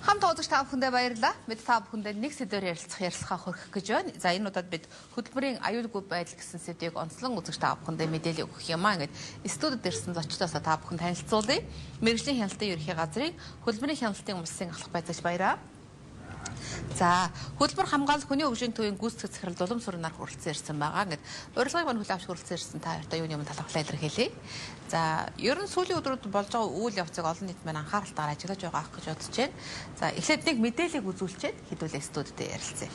Хамт уулзагч та бүхэндээ баярлалаа. Бид та бүхэндээ нэг сэдвээр ярилцахаа хүргэх гэж байна. За энэ удаад бид хөтөлбөрийн аюулгүй байдал гэсэн сэдвийг онцлон үзэгч та бүхэндээ мэдээлэл өгөх юм аа. Ингээд студид ирсэн зочдоосоо та бүхэнд танилцуулъя. Мэргэжлийн хяналтын ерөнхий газрын хөтөлбөрийн хяналтын умсын ахлах байцаагч баяраа. За хөтөлбөр хамгаалал хүний хөгжлийн төвийн гүйцэтгэх захирал Дулам Сүрнаар хүрэлцэн ирсэн байгаа. Ингээд урилгыг мань хүлээн авч хүрэлцэн ирсэн та хоёртаа юуны өмнө талхлаа илэрхийлье. За ер нь сүүлийн өдрүүд болж байгаа үйл явцыг олон нийт маань анхааралтайгаар ажиглаж байгаа гэж бодож байна. За эхлээд нэг мэдээллийг үзүүлчихэд хэдүүлээ студид ярилцъя.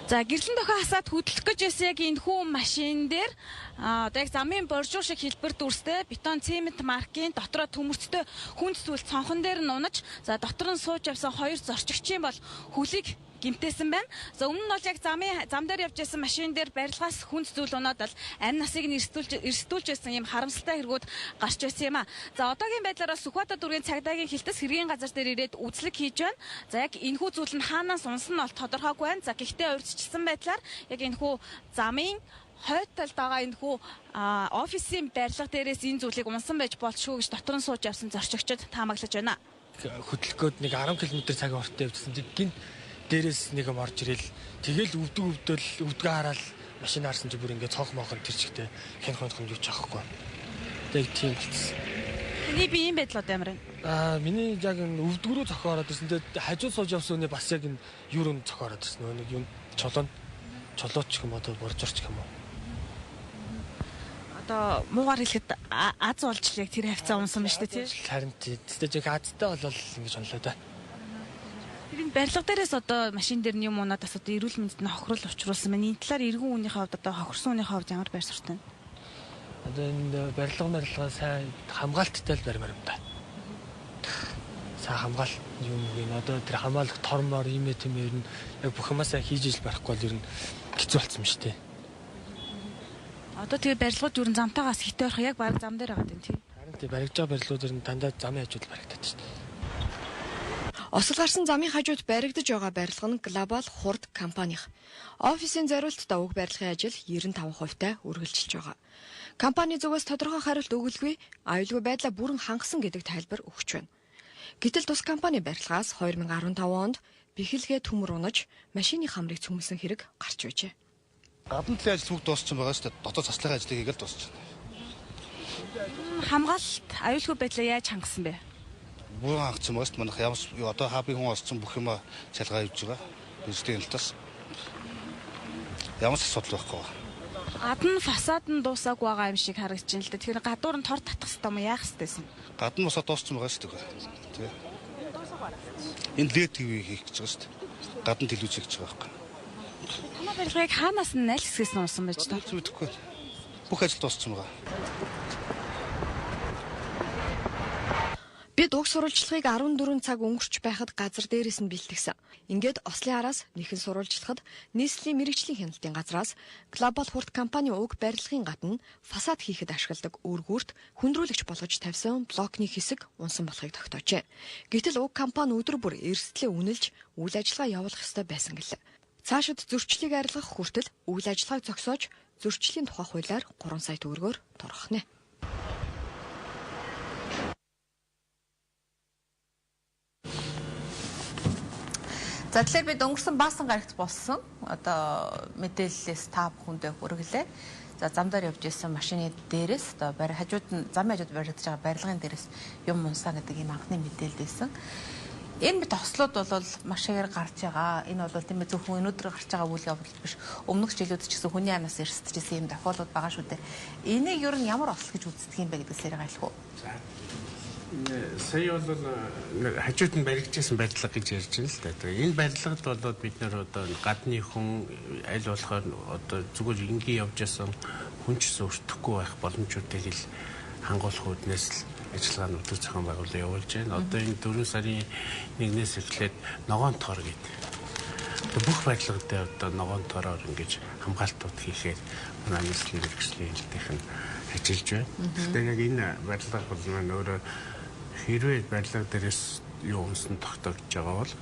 За гэрлэн дохио хасаад хөдлөх гэж байсан яг энэ хүн машин дээр одоо яг замын боржуур шиг хэлбэр дүрстэй бетон цемент маркийн дотроо төмөрцтэй хүнд зүйл цонхон дээр нь унаж за дотор нь сууж явсан хоёр зорчигчийн бол хөлийг гимтээсэн байна. За өмнө нь бол яг зам дээр явж байсан машин дээр барилгаас хүнд зүйл унаад л амь насыг нь эрсдүүлж байсан юм харамсалтай хэрэгүүд гарч байсан юм а. За одоогийн байдлаар Сүхбаатар дүргийн цагдаагийн хилтэс хэргийн газар дээр ирээд үзлэг хийж байна. За яг энэхүү зүйл нь хаанаас унсан нь бол тодорхойгүй байна. За гэхдээ урьдчилсан байдлаар яг энэхүү замын хойд талд байгаа энэхүү офисын барилга дээрээс энэ зүйлийг унсан байж болшгүй гэж дотор нь сууж явсан зорчигчид таамаглаж байна. Хөдөлгөөд нэг 10 км цагийн хурдтай явжсэн. Гинт дээрээс нэг юм орж ирэл тэгэл өвдгөө хараад машин харсан чи бүр ингээ цонх мохон тэр чигтэй хянах юм юу ч аахгүй. Тэг тийм болчихсон. Миний биеийн байдал одоо ямар вэ? Миний яг өвдгөрөө зохиороод ирсэн. Тэгээд хажуу сууж явсан үний бас яг энэ юурын зохиороод ирсэн. Нэг юм чолооч юм одоо боржорч юм уу? Одоо муугаар хэлэхэд аз болж яг тэр хавцаа унсан байна шүү дээ тий. Харин тийм азтай болол ингэж онлоо да. Тэр барилга дээрээс одоо машин дээр юм унаад бас одоо эрүүл мэндэд нь хохирол учруулсан байна. Энэ талаар иргэн үнийхээ хувьд одоо хохирсон үнийхээ хувьд ямар байр суурьтай вэ? Одоо энэ барилга сайн хамгаалттай л баримаар юм да. Сайн хамгаалт юм гин одоо тэр хамгаалах тормоор имэ тэмээр нь яг бүх юмаа сайн хийж ил барихгүй бол ер нь хэцүү болсон юм шүү дээ. Одоо тэгээ барилгууд ер нь замтаагаас хитэ орох яг баг зам дээр байгаа юм тий. Харин тий баригдж байгаа барилгууд ер нь дандаа замын хажууд баригдаад шүү дээ. Осол гарсан замын хажууд баригдаж байгаа барилга нь Global Hurd компанийн офисын зориулттай уг барилгын ажил 95%-тай үргэлжилж байгаа. Компани зүгээс тодорхой хариулт өгөлгүй аюулгүй байдлаа бүрэн хангасан гэдэг тайлбар өгч байна. Гэтэл тус компани барилгаас 2015 онд бэхэлгээ төмөр унаж машины хамрыг цөмөлсөн хэрэг гарч байжээ. Гадна талын ажил бүгд дууссан байгаа шүү дээ. Дотоод цаслахын ажлыг хийгээл дуусчихна. Хамгаалалт аюулгүй байдлаа яаж хангасан бэ? Бүрэн хангасан байгаа шүү дээ. Манайх ямарч одоо хабын хүн олцсон бүх юм цалгаа хийж байгаа. Бюджетийн хяналтаас ямар ч асуудал байхгүй байна. Гадна фасад нь дуусаагүй байгаа юм шиг харагдаж байна л да. Тэгэхээр гадуур нь тор татах хэрэгтэй юм яах хэрэгтэйсэн? Гадна босоо дууссан байгаа шүү дээ. Тэгээ. Энэ лед ТV хийх гэж байгаа шүү дээ. Гадна телевиз хийж байгаа байхгүй. Манай барилгыг хаанаас нь аль хэсгээс нь унсан байж таа? Мэдхгүй. Бүх ажил дууссан байгаа. Бид уг сурвалжлагыг 14 цаг өнгөрч байхад газар дээрээс нь бэлтгэсэн. Ингээд Ослын араас нэхэн сурвалжлагад нийслэлийн мэргэжлийн хяналтын газраас Global Hurd компани уг барилгын гадна фасад хийхэд ашигладаг өргүүрт хөндрүүлэгч болгож тавьсан блокны хэсэг унсан болохыг тогтоожээ. Гэтэл уг компани өдөр бүр эрсдлээ үнэлж үйл ажиллагаа явуулах ёстой байсан гэлээ. Цаашид зөрчлийг арилгах хүртэл үйл ажиллагааг зогсоож зөрчлийн тухай хуулиар 3 сая төгрөгөөр торгох нэ. За тэгэхээр бид өнгөрсөн баасан гарагт болсон одоо мэдээллээс та бүхэндээ хүргэлээ. За зам дээр явж исэн машины дээрээс одоо хажууд нь замын хажууд баригдаж байгаа барилгын дээрээс юм унсаа гэдэг ийм анхны мэдээлэл байсан. Энэ мэт хослууд бол маш ихээр гарч байгаа. Энэ бол тийм ээ зөвхөн өнөөдөр гарч байгаа үйл явдал биш. Өмнөх жилүүд ч гэсэн хүний амнаас эрсдэжсэн юм тохиолдлууд байгаа шүү дээ. Энийг ер нь ямар осол гэж үздэг юм бэ гэдгээс яриа айлах уу? Сая бол хажууд нь баригдчихсан барилга гэж ярьж байна л да. Тэгээ энэ барилгад бол бид нэр одоо гадны хүн аль болохоор одоо зүгээр энгийн явж ясан хүн ч өөртөхгүй байх боломжуудыг л хангуулах үүднээс л ажиллагаа нутаг зохион байгуулалт явуулж байна. Одоо энэ 4 сарын 1-ээс эхлээд ногоон тоор гэдэг. Бүх барилгуудад одоо ногоон тоороор ингэж хамгаалтууд хийхээр манай нийслэлийн мэргэжлийн хэлтийнх нь ажиллаж байна. Тэгэхээр яг энэ барилга бол маань өөрөө хэрвээ барилга дээрээс юу унсан тогтоогдож байгаа бол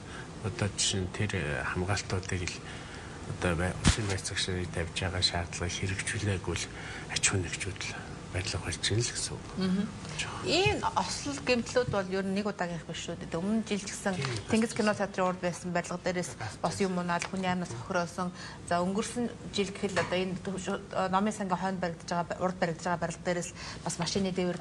одоо жишээ нь тэр хамгаалтуудыг л одоо усын байцаагчдыг тавьж байгаа шаардлагыг хэрэгжүүлээгүй л аж ахуй нэгжүүд л барилга болж байна л гэсэн үг. Энэ ослол гэмтлүүд бол ер нь нэг удаагийнх биш шүү дээ. Өмнө жил ч гэсэн Тэнгис кино театрын урд байсан барилга дээрээс бос юм унаал хүний амнаас хохироосон. За өнгөрсөн жил гэхэл одоо энэ номын сангийн хойно баригдаж байгаа урд баригдаж байгаа барилга дээрээс бас машины дээвэр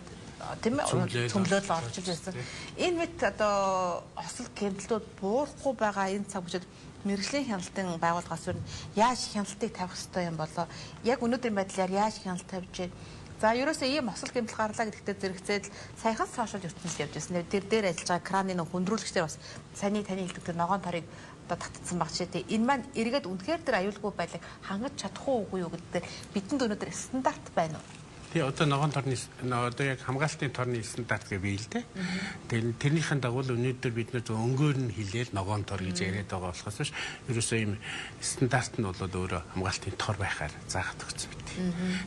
тийм ээ цөмлөөл орчиж байсан. Энэ мэт одоо ослол гэмтлүүд буурахгүй байгаа энэ цаг үеэд мэрэгжлийн хяналтын байгууллагаас юу яаж хяналтыг тавих ёстой юм болоо? Яг өнөөдрийн байдлаар яаж хяналт тавьж байна? За ерөөсөө ийм осол гэмтэл гарлаа гэдэгтээ зэрэгцээд саяхан сошиал ертөнцид явж байсан. Тэр дээр ажиллаж байгаа краны нэг хүндрүүлэгчдэр бас таны хэлдэг тэр ногоон торыг одоо татцсан баг ч тийм. Энэ маань эргээд үнэхээр тэр аюулгүй байлыг хангаж чадах уугүй юу гэдэг бидэнд өнөөдөр стандарт байна уу? Тий, одоо ногоон торны одоо яг хамгаалтын торны стандарт гэж бий л дээ. Тэгэхээр тэрнийхэн дагуу өнөөдөр бид нөө өнгөөр нь хилээл ногоон тор гэж яриад байгаа болохоос биш ерөөсөө ийм стандарт нь бол өөрөө хамгаалтын тор байхаар заагаад өгсөн мэт.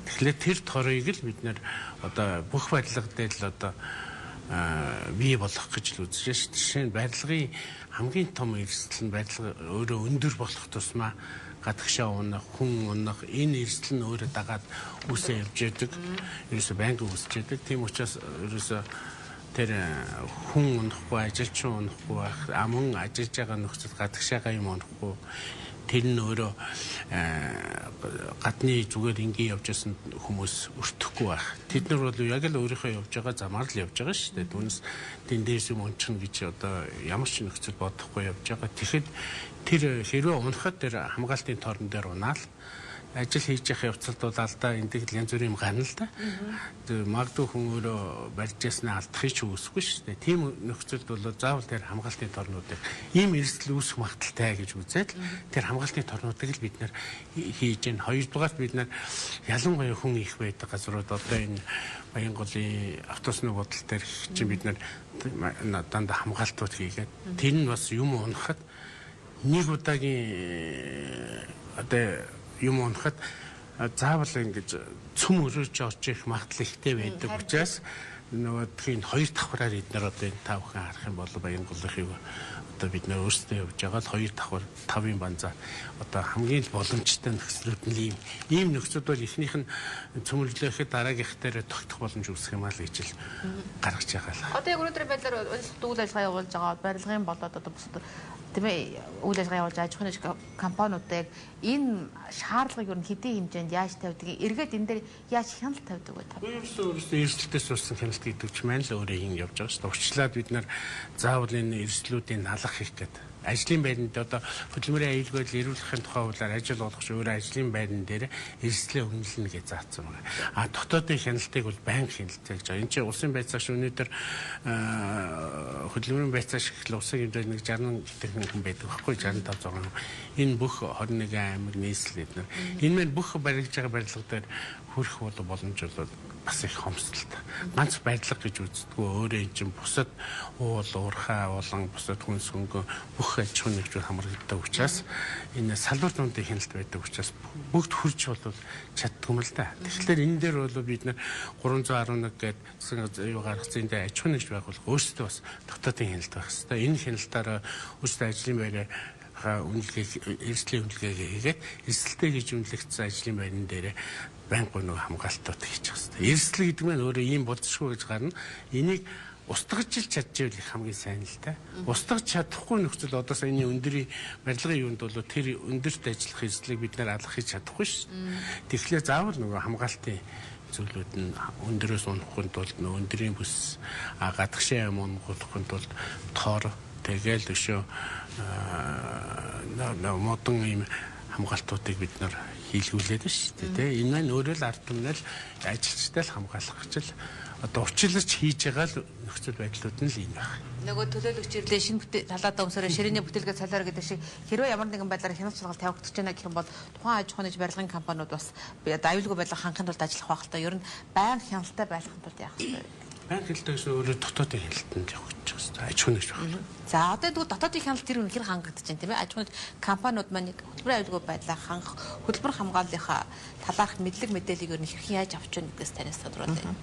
Тэгэхээр тэр торыг л бид нэр одоо бүх барилга дээр л одоо бий болгох гэж л үзэж шээ. Жишээ нь барилгын хамгийн том эрсдэл нь барилга өөрөө өндөр болох тусмаа гадагшаа унах, хүн унах энэ эрсдэл нь өөрөө дагаад үсээ явж яадаг. Ерөөсө байнга үсэж яадаг. Тийм учраас ерөөсө тэр хүн унахгүй, ажилчин унахгүй байх, аман ажиллаж байгаа нөхцөл гадагшаага юм унахгүй. Тэр нь өөрөө гадны зүгээр ингийн явж байсан хүмүүс өртөхгүй байх. Тэд нар бол яг л өөрийнхөө явж байгаа замаар л явж байгаа шүү дээ. Түүнээс тэн дээрс юм унчихна гэж одоо ямар ч нөхцөл бодохгүй явж байгаа. Тэгэхэд тэр хэрвээ унахад тэр хамгаалтын торон дээр унаал ажил хийж явах явцад бол алдаа эндэгэл янз бүрийн юм гарна л да. Магадгүй хүн өөрөө барьж яснаа алдахыг ч үсэхгүй шүү дээ. Тийм нөхцөлд бол заавал тэр хамгаалтын торнуудыг ийм эрсдэл үүсэх магадaltaй гэж үзээд тэр хамгаалтын торнуудыг л бид нэр хийж гэн. Хоёрдугаарт бид нэр ялангуяа хүн их байдаг газрууд одоо энэ Баянголын автобусны бодол дээр чинь бид нэр дандаа хамгаалтууд хийгээд тэр нь бас юм унахад нэг удаагийн одоо юм унахад заавал ингэж цөм өрөөж орж ирэх магадлал ихтэй байдаг учраас нөгөө тийм хоёр давхраар эднэр одоо энэ тав хүн харах юм бол Баянголынхыг одоо бид нэр өөрсдөө явж байгаа л хоёр давхар тавын банзаа одоо хамгийн л боломжтой нөхцлүүд нь ийм нөхцөл бол ихнийх нь цөмөрлөөхөд дараагийнх дээр тогтох боломж үүсэх юм аа л гэж л гаргаж байгаа л. Одоо яг өнөөдрийн байдлаар үйл ажиллагаа явуулж байгаа барилгын болоод одоо бусад тийм ээ үйл ажиллагаа явуулж аж ахуйн компаниудыг энэ шаардлагыг юу хэдийн хэмжээнд яаж тавьдаг эргээд энэ дээр яаж хяналт тавьдаг вэ та? Өөрөөсөө эрсдэлтэй сурсан хяналт гэдэг чинь маань л өөрөө ин явж байгаа шүү дээ. Урьдчилаад бид нар заавал энэ эрсдлүүдийг налах хийх гэдэг. Ажлын байранд одоо хөдөлмөрийн аюулгүй эрүүлэхийн тухай хуулиар ажил олгогч өөрөө ажлын байран дээр эрсдлээ үнэлнэ гэж заасан байна. А дотоодын хяналтыг бол байнга хяналттай гэж байгаа. Энэ чинь улсын байцаагч өнөөдөр хөдөлмөрийн байцаагч гэхэл улсын хэмжээнд нэг 60 хүн байдаг байхгүй 65 6. Энэ бүх 21 аймаг нийслэл эднэр. Энэ маань бүх баригдаж байгаа барилга дээр хүрэх боломж бол бас их хомсдолтой. Ганц барилга гэж үздэггүй өөрөө энэ чинь бусад уул уурхай болон бусад хүнс хөнгө бүх аж ахуйн нэгжүүд хамрагддаг учраас энэ салбар дундын хяналт байдаг учраас бүгд хурж бол чаддгүй юм л да. Тэгэхээр энэ дээр бол бид нэр 311 гэдэг юу гаргасан энэ аж ахуйн нэгж байгуулах өөрсдөө бас дотоодын хяналт байх хэрэгтэй. Энэ хяналтаараа өөрсдөө ажлын байраа эрсдлийн үнэлгээгээ хийгээд эрсдэлтэй гэж үнэлэгдсэн ажлын байран дээр байнгын нэг хамгаалтууд хийж байгаа хэрэгтэй. Эрсдэл гэдэг нь өөрөө ийм болцсохгүй гэж гарна. Энийг устгаж чадчихвал их хамгийн сайн л та. Устгаж чадахгүй нөхцөл одоо саяны өндөрийн барилгын юунд бол тэр өндөрт ажиллах эрсдлийг бид нэр алах хийж чадахгүй шүү дээ. Тэгэхээр заавал нөгөө хамгаалтын зүйлүүд нь өндөрөөс унахын тулд нөгөө өндөрийн бүс гадагшаа юм унахын тулд тоор тэгэл өшөө модон ийм хамгаалтуудыг бид нар хийлгүүлээд байна шүү дээ. Тэ энэ маань өөрөө л ард түмнэл ажилчтай л хамгаалах гэж л одоо урьдчилж хийж байгаа л нөхцөл байдлууд нь л юм байна. Нөгөө төлөөлөгч ирлээ шинэ талаадаа өмсөрөө ширээний бүтээлгээ солиор гэдэг шиг хэрвээ ямар нэгэн байдлаар хяналт шалгалт тавигдаж байна гэх юм бол тухайн аж ахуйн барилгын компаниуд бас аюулгүй байдлыг хангахын тулд ажиллах байх л та. Ер нь байнга хяналттай байхын тулд яах вэ? Байнга хяналттай гэсэн өөрөө дотоодын хяналтанд явах гэж байна. Аж ахуйн нэгж байна. За одоо тэгвэл дотоодын хяналт тэр үнэхээр хангагдаж байна тийм ээ. Аж ахуйн компаниуд маань хөтөлбөрийн аюулгүй байдлаа хангах, хөтөлбөр хамгааллынхаа талаарх мэдлэг мэдээллийг ер нь хэрхэн яаж авч байна гэдгээс танаас тодруулъя.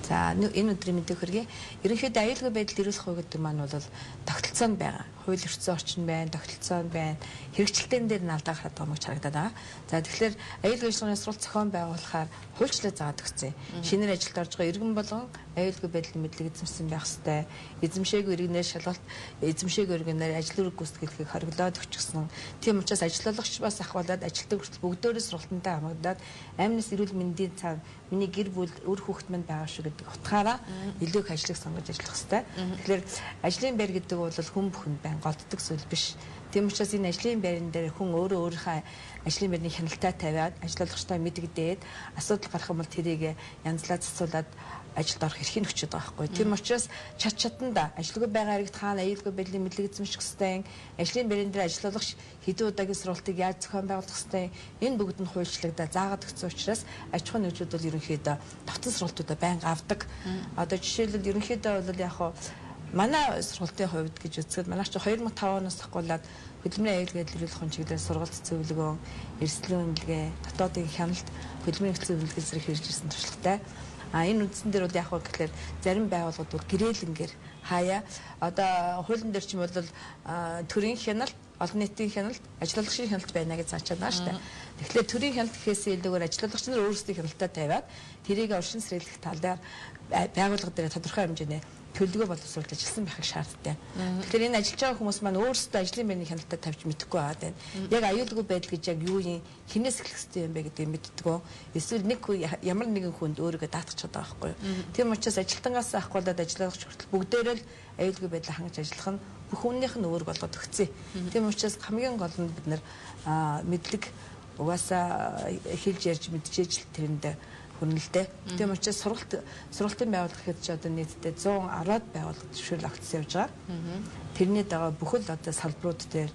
За энэ өдрийн мэдээ хөргий ерөнхийдөө аюулгүй байдал эрүүлэх хувь гэдэг маань бол тогтолцоонд байгаа. хууль эрхцэн орчин байна, тогтолцоо байна. Хэрэгжилтэн дээр нь алдаа гараад байгаа мөч харагдаад байгаа. За тэгэхээр аюулгүй ажиллагааны сургалт зохион байгуулахаар хуульчлал заагаад өгсөн. Шинээр ажилд орж байгаа иргэн болгон аюулгүй байдлын мэдлэг эзэмшсэн байх ёстой. Эзэмшээгүй иргэнээр шалгалт, эзэмшээгүй иргэнээр ажил үүрэг гүйцэтгэлийг хориглоод өчгсөн. Тийм учраас ажиллуулагч бас ахвалаад ажилтдаг хүртэл бүгдөөс сургалтантай хамгаалаад амнаас эрүүл мэндийн цаана миний гэр бүл өр хүүхэд манд байгаа шүү гэдэг утгаараа илүү их ажлыг сонгож ажиллах хэрэгтэй. Тэгэхээр ажлын байр гэдэг бол хүн бүхэнд байн голддог зүйл биш. Тийм учраас энэ ажлын байран дээр хүн өөрийнхөө ажлын байрны хяналтаа тавиад ажиллуулагчтай мэдэгдээд асуудал гарах юм бол тэрийг янзлаад засуулаад ажилд орох эрхийг өчөд байгаа байхгүй. Тийм учраас чаданда ажилгүй байгаа хэрэгт хаана аюулгүй байдлын мэдлэг эзэмших ёстой, ажлын байран дээр ажиллуулагч хэдэн удаагийн сургалтыг яаж зохион байгуулах ёстой, энэ бүгд нь хуульчлагдаа заагаад өгсөн учраас аж ахуйн нэгжүүд бол ерөнхийдөө давтан сургалтуудаа байнга авдаг. Одоо жишээлбэл ерөнхийдөө бол яг хаа манай сургалтын хувьд гэж үзэхэд манайч 2005 оноос ахгуулаад хөдөлмөрийн аюулгүй байдлыг илэрхийлэх чиглэлээр сургалт зөвлөгөө, эрсдлийн үнэлгээ, дотоодын хяналт, хөдөлмөрийн хэвлэл үнэлгээ зэрэг хэрэгж ирсэн туршлагатай. Энэ үндсэн дээр бол яг хөө гэхэлэр зарим байгууллагууд бол гэрээлэнгээр хаяа одоо хуулийн дээр ч юм бол төрийн хяналт, олон нийтийн хяналт, ажиллуулагчийн хяналт байна гэж заачаад байгаа шүү дээ. Тэгэхээр төрийн хяналт гэхээс илүүгээр ажиллуулагч нар өөрсдийн хяналтаа тавиад тэрийг оршин сэргийлэх талаар байгууллага дээр тодорхой хэмжээний төлөвлөгөө боловсруулж ажилласан байхыг шаарддаг. Тэгэхээр энэ ажиллаж байгаа хүмүүс маань өөрсдөө ажлын байрны хяналтаа тавьж мэдэхгүй байгаа байна. Яг аюулгүй байдал гэж яг юу юм, хинээс эхлэх ёстой юм бэ гэдгийг мэддэггүй. Эсвэл нэг ямар нэгэн хүнд өөрийгөө даатгачихад байгаа байхгүй юу. Тийм учраас ажилтангаас ахгуулаад ажиллагч хүртэл бүгдээрээ л аюулгүй байдлаа хангаж ажиллах нь бүх хүнийх нь өөр болгоод өгцөө. Тийм учраас хамгийн гол нь бид нар мэдлэг угаасаа хэлж ярьж мэдчихэж тэрэнд хүнэлтэй. Тийм учраас сургалтын байгууллага гэхэд ч одоо нийтдээ 110-аад байгууллага зөвшөөрөл авчихсан явж байгаа. Тэрний дагаа бүхэл одоо салбарууд дээр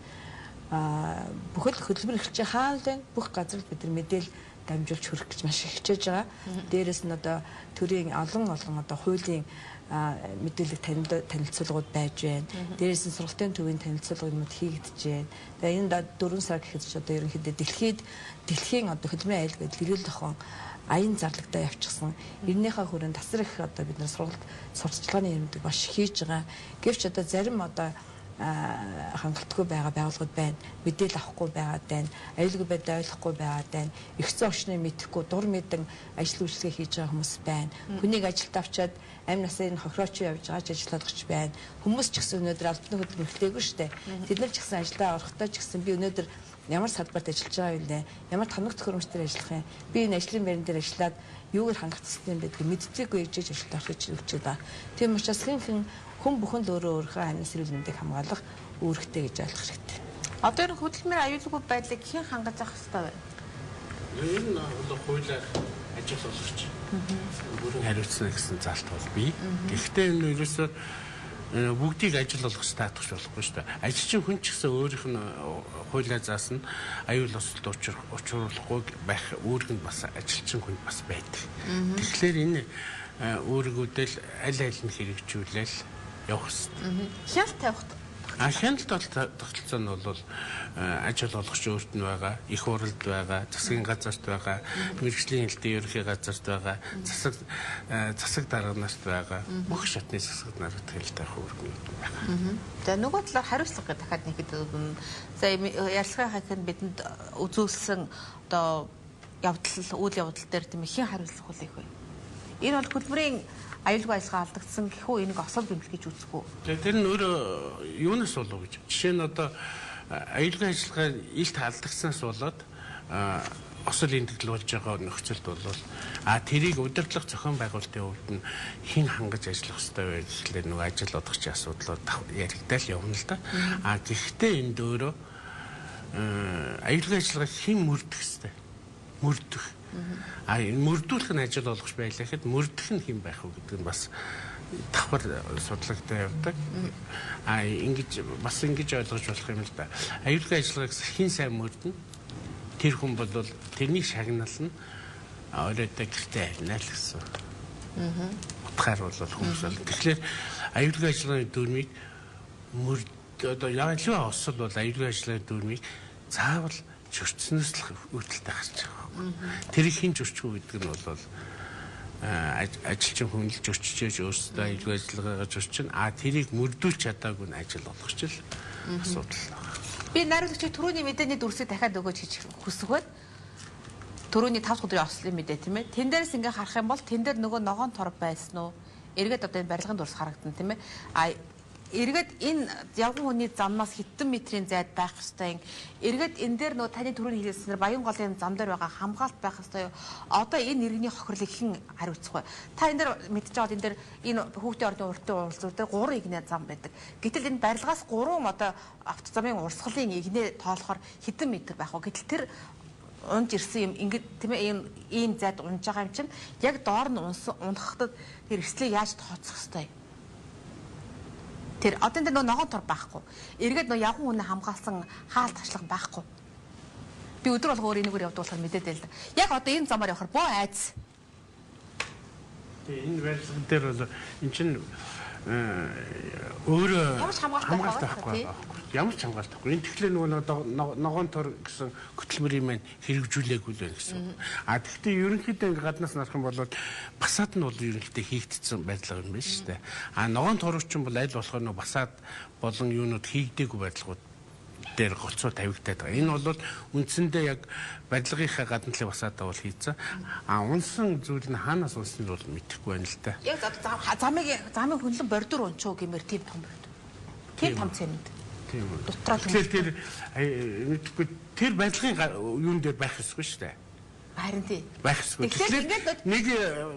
бүхэл хөдөлмөр эрхлэгчийн хаалт байна. Бүх газар бид нар мэдээлэл дамжуулж хүрэх гэж маш их хичээж байгаа. Дээрээс нь одоо төрийн олон одоо хуулийн мэдээлэл танилцуулгууд байж байна. Дээрээс нь сургалтын төвийн танилцуулгууд хийгдэж байна. Тэгээ энэ 4 сар гэхэд ч одоо ерөнхийдөө дэлхийн одоо хөдөлмөрийн аюулгүй байдал эрүүл зохион аян зарлагдаа явчихсан. Эннийхээ хүрээнд тасар их одоо бид нар сурталчилгааны юмдаг маш хийж байгаа. Гэвч одоо зарим одоо хангалтгүй байгаа байгууллагууд байна. Мэдээлэл авахгүй байгаад байна. Аюулгүй байдлаа ойлгохгүй байгаад байна. Эрхцэн орчныг мэдэхгүй дур мэдэн ажил үйлчлэгээ хийж байгаа хүмүүс байна. Хүнийг ажилд авчаад амь насыг хохирооч явж байгаа ч ажиллагч байна. Хүмүүс ч гэсэн өнөөдөр албаны хөдөлмөр эхлэегүй шүү дээ. Тэд нар ч гэсэн ажиллаа орохдоо ч гэсэн би өнөөдөр ямар салбарт ажиллаж байгаа юм бэ? Ямар тоног төхөөрөмжтөр ажиллах юм? Би энэ ажлын байран дээр ажиллаад юугаар хангах хэрэгтэй юм бэ гэдгийг мэддэггүй ээжж ажилд орох гэж өгчээд байгаа. Тийм учраас хүн бүхэнд өөрийнхөө амнаас эрүүл мэндийг хамгаалах үүрэгтэй гэж ойлгох хэрэгтэй. Одоо энэ хөдөлмөрийн аюулгүй байдлыг хэн хангаж авах хэрэгтэй вэ? Энэ бол хуулиар ажил болгогч. Бүрэн хариуцна гэсэн залт бол бий. Гэхдээ энэ ерөөсөө бүгдийг ажил болгох статус болохгүй шүү дээ. Ажилчин хүн ч гэсэн өөрийнх нь хуулиар заасан аюул осолд учруулахгүй байх үүрэг нь бас ажилчин хүнд бас байдаг. Тэгэхээр энэ үүргүүдэл аль аль нь хэрэгжүүлэл явах хэрэгтэй. Хяналт тавих. Хяналт тогтолцоо нь бол ажил болгогч өөрт нь байгаа, их уралд байгаа, засгийн газарт байгаа, мэргэжлийн хэлтийн ерөнхий газарт байгаа, засаг дарганаарт байгаа. Бүх шатны засаг даргад хэлэлт авах үүрэг байгаа. За нөгөө талаар хариуцлага дахиад нэг хэд сая ярилцлагын хахад бидэнд үзүүлсэн одоо үйл явдал дээр тийм хэн хариуцлах хүлээх вэ? Энэ бол хөдөлмөрийн аюулгүй ажиллагаа алдагдсан гэхүү энийг осол бэмэл гэж үзэх үү? Тэр нь өөрөө юунаас болов гэж. Жишээ нь одоо аюулгүй ажиллагаа илт алдагдсанаас болоод осол эндэгдэл болж байгаа нөхцөлд бол тэрийг удирдлага зохион байгуулалтын хувьд нь хэн хангаж ажиллах ёстой вэ гэхлээр нөгөө ажил олгогчийн асуудлууд яригдал явна л да. Гэхдээ энд өөрөө аюулгүй ажиллагаа хэн мөрдөх ёстой? Мөрдөх. Мөрдүүлэх нь ажил олгогч байлаа гэхэд мөрдөх нь хэн байх вэ гэдэг нь бас давхар судалгаатай явдаг. Ингэж ойлгож болох юм л да. Аюулгүй ажиллагааг хэн сайн мөрдөнө? Тэр хүн бол тэрнийг шагнална. Оройтой гэртээ авна л гэсэн. Утгаар бол хүмүүс бол. Тэгэхээр аюулгүй ажиллагааны дүрмийг одоо ялгаа осол бол аюулгүй ажиллагааны дүрмийг заавал зөрчснөөс л үүдэлтэй гарч байгаа. Тэрийг хэн зөрчихөө гэдэг нь бол ажилчин хүнэлж өччихөж өөрсдөө аюулгүй ажиллагаагаа зорчин тэрийг мөрдүүлж чадаагүй нь ажил болох ч л асуудал байна. Би найруулагчид түрүүний мэдээний дүрсийг дахиад өгөөж хийж хүсэх байна. Түрүүний 5 өдрийн ослын мэдээ тийм ээ. Тэн дээрс ингээ харах юм бол тэн дээр нөгөө ногоон тор байсан уу? Эргээд одоо энэ барилгын дүрс харагдана тийм ээ. Эргээд энэ явган хүний замнаас хэдэн метрийн зайд байх ёстой юм. Эргээд энэ дээр нөгөө таны түрүүний хэлсэн баян голын зам дээр байгаа хамгаалт байх ёстой юу? Одоо энэ иргэний хохирлыг хэн хариуцах вэ? Та энэ дээр мэдж байгаа энэ дээр энэ хүүхдийн ордын уртын уулзууд дээр 3 игнэ зам байдаг. Гэтэл энэ барилгаас 3 одоо автозамын урсгалын игнэ тоолохоор хэдэн метр байх вэ? Гэтэл тэр унж ирсэн юм ингээд тийм ээ ийм зайд унж байгаа юм чинь яг доор нь унахад тэр эрслийг яаж тооцох ёстой юм? Тэр одоо энэ ногоон тор байхгүй. Эргээд явган үнэ хамгаалсан хаалт ташлах байхгүй. Би өдөр болго өөр энэгээр явдаг болохоор мэдээд л да. Яг одоо энэ замаар явахаар боо айц. Тэгээ энэ барилгын дээр бол эн чинь өөрөө хамгаалт байхгүй. Ямар ч хамгаалт байхгүй. Энэ тэгэхээр нөгөө ногоон тор гэсэн хөтөлбөрийн маань хэрэгжүүлээгүй л байна гэсэн. Тэгэхдээ ерөнхийдөө ингээ гаднаас нарах юм бол басаад нь бол ерөнхийдөө хийгдсэн байдлаар юм байна шүү дээ. Ногоон торчин бол аль болохоор нөгөө басаад болон юунууд хийгдээгүй байдлууд дээр гоцоо тавигдаад байгаа. Энэ бол үндсэндээ яг барилгынхаа гадна талын басаадаа бол хийцэн. Унсан зүйл нь хаанаас унсныг бол мэдэхгүй байна л да. Яг замын хөнлөн бордор унчуу гэмээр тийм том байд. Тийм том цемент. Тийм. Дотроо тэр мэдхгүй тэр барилгын юун дээр байх ёсгүй шүү дээ. Харин тий. Байх ёсгүй. Тэгэхээр нэг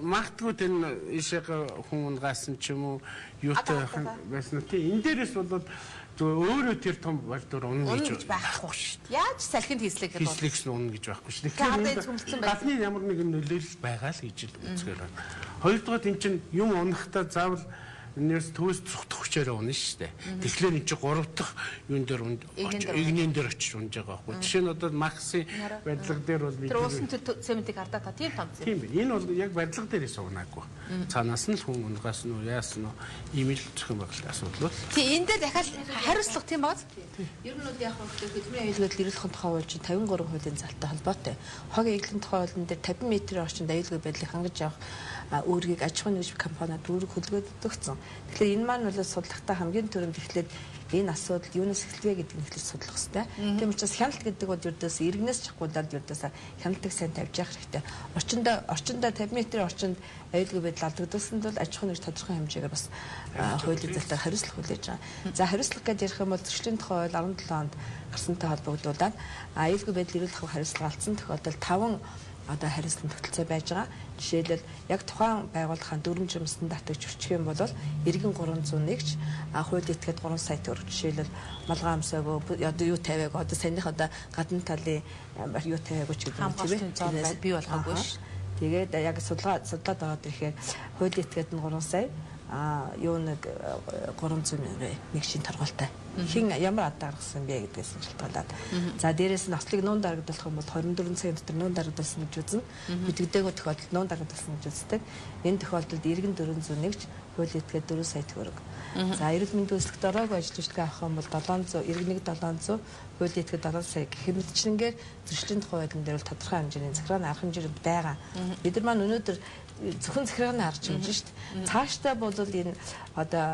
магтгүй энэ ишэг хүн унгаасан ч юм уу юутай байсан нь тий. Энэ дээрээс бол өөрөө тэр том барилдуур унах гэж байхгүй шүү дээ. Яаж салхинд хийслэх гэдэг бол хийслэгс нь унах гэж байхгүй шүү. Тэгэхээр гадны ямар нэгэн нөлөөлөл байгаа л гэж үзгээр байна. Хоёрдугаар энэ чинь юм унахтаа заавал энэс төвс цухтах хүчээр унах шүү дээ. Тэгэхээр энэ чинь 3 дахь юун дээр игнэн дээр очиж унж байгаа байхгүй. Жишээ нь одоо Максын барилга дээр бол би тэр уусан цементийг хардаа та тийм том цемент. Тийм энэ бол яг барилга дээрээс унаагүй. Цаанаас нь л хүн унгаас нь яасан нь ийм л зөх юм байгаа л асуудал. Тийм энэ дээр дахиад хариуцлага тийм бааз. Ер нь бол яг хөдөлгөөний хөдөлмөрийн аюулгүй ирүүлэхын тухай хууль чинь 53 хуулийн залтай холбоотой. Хог эглэн тухай хуулийн дээр 50 м-ийн орчинд аюулгүй байдлыг хангаж явах үүргийг аж ахуйн нэгж компаниуд үүрэг хөдөлгөөд өгсөн. Тэгэхээр энэ маань бол судалгаатаа хамгийн түрүүнд эхлээд энэ асуудал юунаас эхэлвэ гэдэг нь эхлэж судлах хэрэгтэй. Тийм учраас хяналт гэдэг бол ердөөс иргэнээс чахгуулаад ердөөс хяналтыг сайн тавьж явах хэрэгтэй. Орчиндөө 50 м-ийн орчинд аюулгүй байдал алдагдсанд бол аж ахуйн нэгж тодорхой хэмжээгээр бас хуулийн залтаар хариуцлах хүлээж байгаа. За хариуцлах гэж ярих юм бол зөрчлийн тухай хууль 17 онд гарсантай холбогдуулаад аюулгүй байдал ирүүлэх хариуцлага алдсан тохиолдолд 5 одоо хариуцлага тогтолцоо байж байгаа. Жишээлбэл яг тухайн байгууллагын дүрм жим стандартыг зөрчих юм бол иргэн 301-ч хууль этгээд 3 сая төгрөг. Жишээлбэл малгай амсаагүй одоо юу тавиагүй одоо саяных одоо гадна талын юу тавиагүй ч гэдэг юм тийм бий болгоогүй ш. Тэгээд яг судлаад ороод ирэхээр хууль этгээд нь 3 сая юу нэг 300 нэг шин торгуултай. Хин ямар ад гаргасан бэ гэдгээс нь шалтгаалаад. За дээрээс нь ослыг нуун дарагдуулах юм бол 24 цагийн дотор нуун дарагдуулсан гэж үзнэ. Мэдэгдээгүй тохиолдолд нуун дарагдуулсан гэж үздэг. Энэ тохиолдолд иргэн 401-ч хууль этгээд 4 сая төгрөг. За эрүүл мэндийн үйлчлэгт ороогүй ажил үйлчлэгээ авах юм бол 700 иргэн 700 хууль этгээд 7 сая гэх мэтчнэнгээр зөрчлийн тухай байдлын дээр бол тодорхой хэмжээний захиргааны арга хэмжээ байгаа. Бид нар маань өнөөдөр зөвхөн захиргааны харж байна шүү дээ. Цаашдаа бол энэ одоо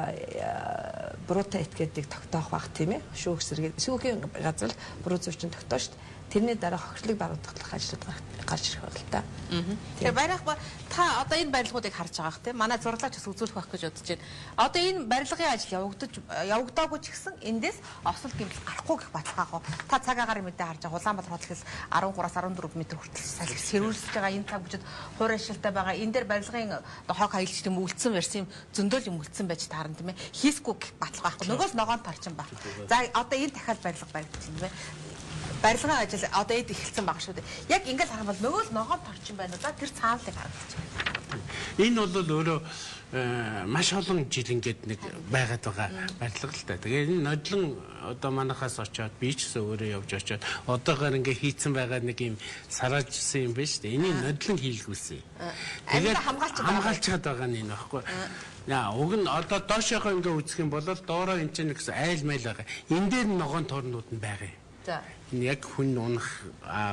буруутай этгээдийг тогтоох баг тийм ээ. Шүүх сэргээд шүүхийн газар буруу зүйчин тогтоо шүү дээ. Тэрний дараа хохирлыг баруун ажиллаад гарч ирэх байна л та. Тэгэхээр байрах та одоо энэ барилгуудыг харж байгаа хэрэг тийм манай зураглаач бас үзүүлэх байх гэж бодож байна. Одоо энэ барилгын ажил явагдаагүй ч гэсэн эндээс осол гэмтэл гарахгүй гэх баталгааг. Та цаг агаар мэдээ харж байгаа Улаанбаатар хотлохоос 13-аас 14 м хүртэл сэрүүлж байгаа энэ цаг бүжид хуурай шилтэй байгаа. Энэ дээр барилгын хог хаялж тийм үлдсэн версийн зөндөл юм үлдсэн байж таарна тийм ээ. Хийсгүй гэх баталгаа байхгүй. Нөгөөс ногоон тарчин баг. За одоо энэ дахиад барилга баригдчих юм байна. Барилгын ажил одоо эд эхэлсэн байгаа шүү дээ. Яг ингээл харах бол нөгөө л ногоон торчин байна уу? Тэр цаанлыг харагдаж байна. Энэ бол өөрөө маш олон жил ингээд нэг байгаад байгаа барилга л та. Тэгээ энэ нодлон одоо манахаас очоод би ч гэсэн өөрөө явж очоод одоогоор ингээд хийцэн байгаа нэг юм сараажсан юм байна шүү дээ. Энийг нодлон хийлгүүлсэн. Тэгээд хамгаалчаад байгаа нь энэ баггүй. Яа, уг нь одоо доошоогоо ингээд үзэх юм бол доороо энэ ч нэгсэн айл майл байгаа. Энэ дээр ногоон торнууд нь байгаа юм. За. Яг хүн унах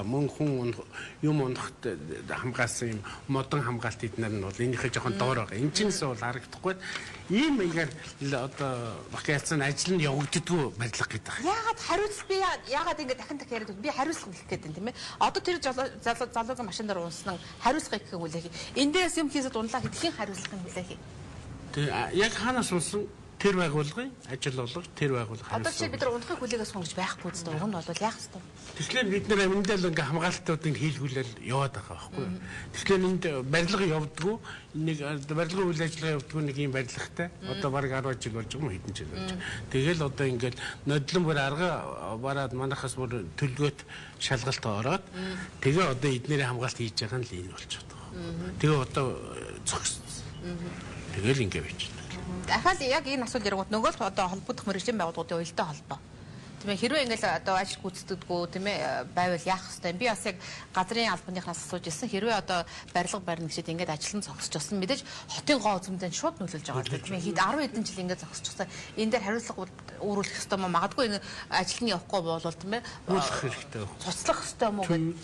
мөн хүн юм унахт хамгаалсан юм модон хамгаалт эднэр нь бол энийхээ жоохон доор байгаа. Энэ чинээс бол харагдахгүй. Ийм маягаар одоо вакцины ажил нь явагддаггүй барилга гэдэг. Яагаад хариуцлага би яагаад ингэ дахин яриад би хариуцлага хэлэх гээд байна тийм ээ. Одоо тэр залуугийн машин дээр унсан хариуцлага гэх юм үлээ. Эндээс юм хийсэд унлаа гэдгийн хариуцлага юм үлээ. Тэг яг хаанаас унсан тэр байгууллагын ажил болго тэр байгууллага. Одоо чи бид нар унахыг хүлээгээс сонгож байхгүй зү. Уг нь бол яах вэ? Тэгэхээр бид нар аминдал ингээ хамгаалтуудыг хийлгүүлэл яваад байгаа байхгүй юу? Тэгэхээр энд барилга явдггүй нэг барилгын үйл ажиллагаа явдггүй нэг юм барилгатай одоо баг 10 жил болж байгаа юм хэдэн жил болж. Тэгэл одоо ингээд нодлон бүр арга бараад манахаас бүр төлгөөт шалгалт ороод тэгээ одоо эднэрийн хамгаалт хийж байгаа нь л энэ болчиход байгаа. Тэгээ одоо зогссон. Тэгэл ингээ байж байна. Дахиад яг энэ асуулт яригууд нөгөө л одоо холбогдох мэргэжлийн байгууллагуудын уялдаа холбоо. Тийм ээ хэрвээ ингээл одоо ажил гүйцэтгэдэггүй тийм ээ байвал яах вэ? Би бас яг газрын албаныхнаас асууж ирсэн. Хэрвээ одоо барилга барина гэхэд ингээд ажил нь зогсчихсон мэдээж хотын гоо үзмдэн шууд нөлөөлж байгаа. Тийм ээ хэд 10 хэдэн жил ингээд зогсчихсан. Энэ дээр хариуцлага үүрүүлэх ёстой мó магадгүй энэ ажил нь явахгүй болвол тийм ээ уулах хэрэгтэй. цуцлах ёстой мó гэдэг.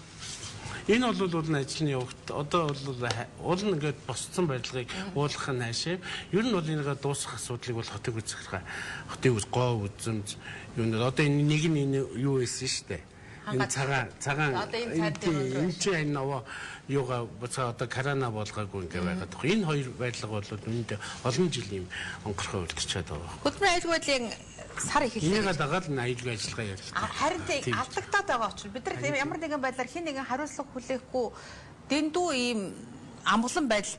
Энэ бол ажил нь явагт одоо бол уул нь ингээд босцсон барилгыг уулгах нь хаашаа. Ер нь бол энийгээ дуусгах асуудлыг бол хотыг үзэх хотыг гоо үзэмж юу нэ одоо энэ нэг нь юу байсан шүү дээ. Энэ цагаан одоо энэ чинь энэ нөгөө юугаа буцаа одоо корона болгоогүй ингээ байгаад байгаа. Энэ хоёр барилга бол үүндээ олон жил юм онгорхоо үлдчихээд байгаа. Хөдөлмөрийн аюулгүй байдлын сар ихэлсэн. Энийг дагаад нь аюулгүй ажиллагаа явуулдаг. Харин тийм алдагдаад байгаа учраас бид нар ямар нэгэн байдлаар хин нэгэн хариуцлага хүлээхгүй дэндүү ийм амгалан байдал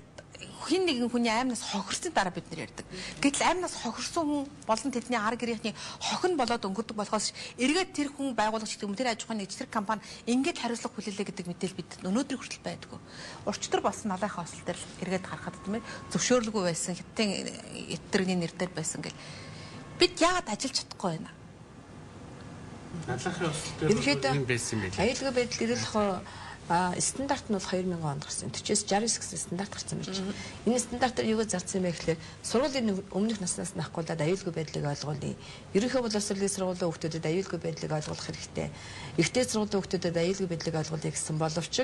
хин нэгэн хүний аймнаас хохирсны дараа бид нар ярьдаг. Гэтэл аймнаас хохирсон хүн болон тэдний арга гэрийнхний хохин болоод өнгөрдөг болохоос эргээд тэр хүн байгуулагч гэдэг юм тэр аж ахуйн нэгжлэг компани ингээд хариуцлага хүлээлээ гэдэг мэдээлэл бид өнөөдөр хүртэл байдгүй. Урчтар болсон налынхаа осол дээр эргээд харахад тийм ээ зөвшөөрлгүй байсан хятадын эдгэрний нэр дээр байсан гэл бид яагаад ажиллаж чадахгүй байна? Налынхаа осол дээр юм байсан юм байна. Аюулгүй байдал ирүүлэх стандарт нь бол 2000 онд гарсан. 40-69 гэсэн стандарт гарсан байж. Энэ стандартаар юугаар зарсан бэ гэхлээр сургуулийн өмнөх наснаас нахгуулаад аюулгүй байдлыг ойлгуулъя. Ерөнхий боловсролын сургуулийн хүүхдүүдэд аюулгүй байдлыг ойлгуулах хэрэгтэй. Ихтэй сургуулийн хүүхдүүдэд аюулгүй байдлыг ойлгуулъя гэсэн боловч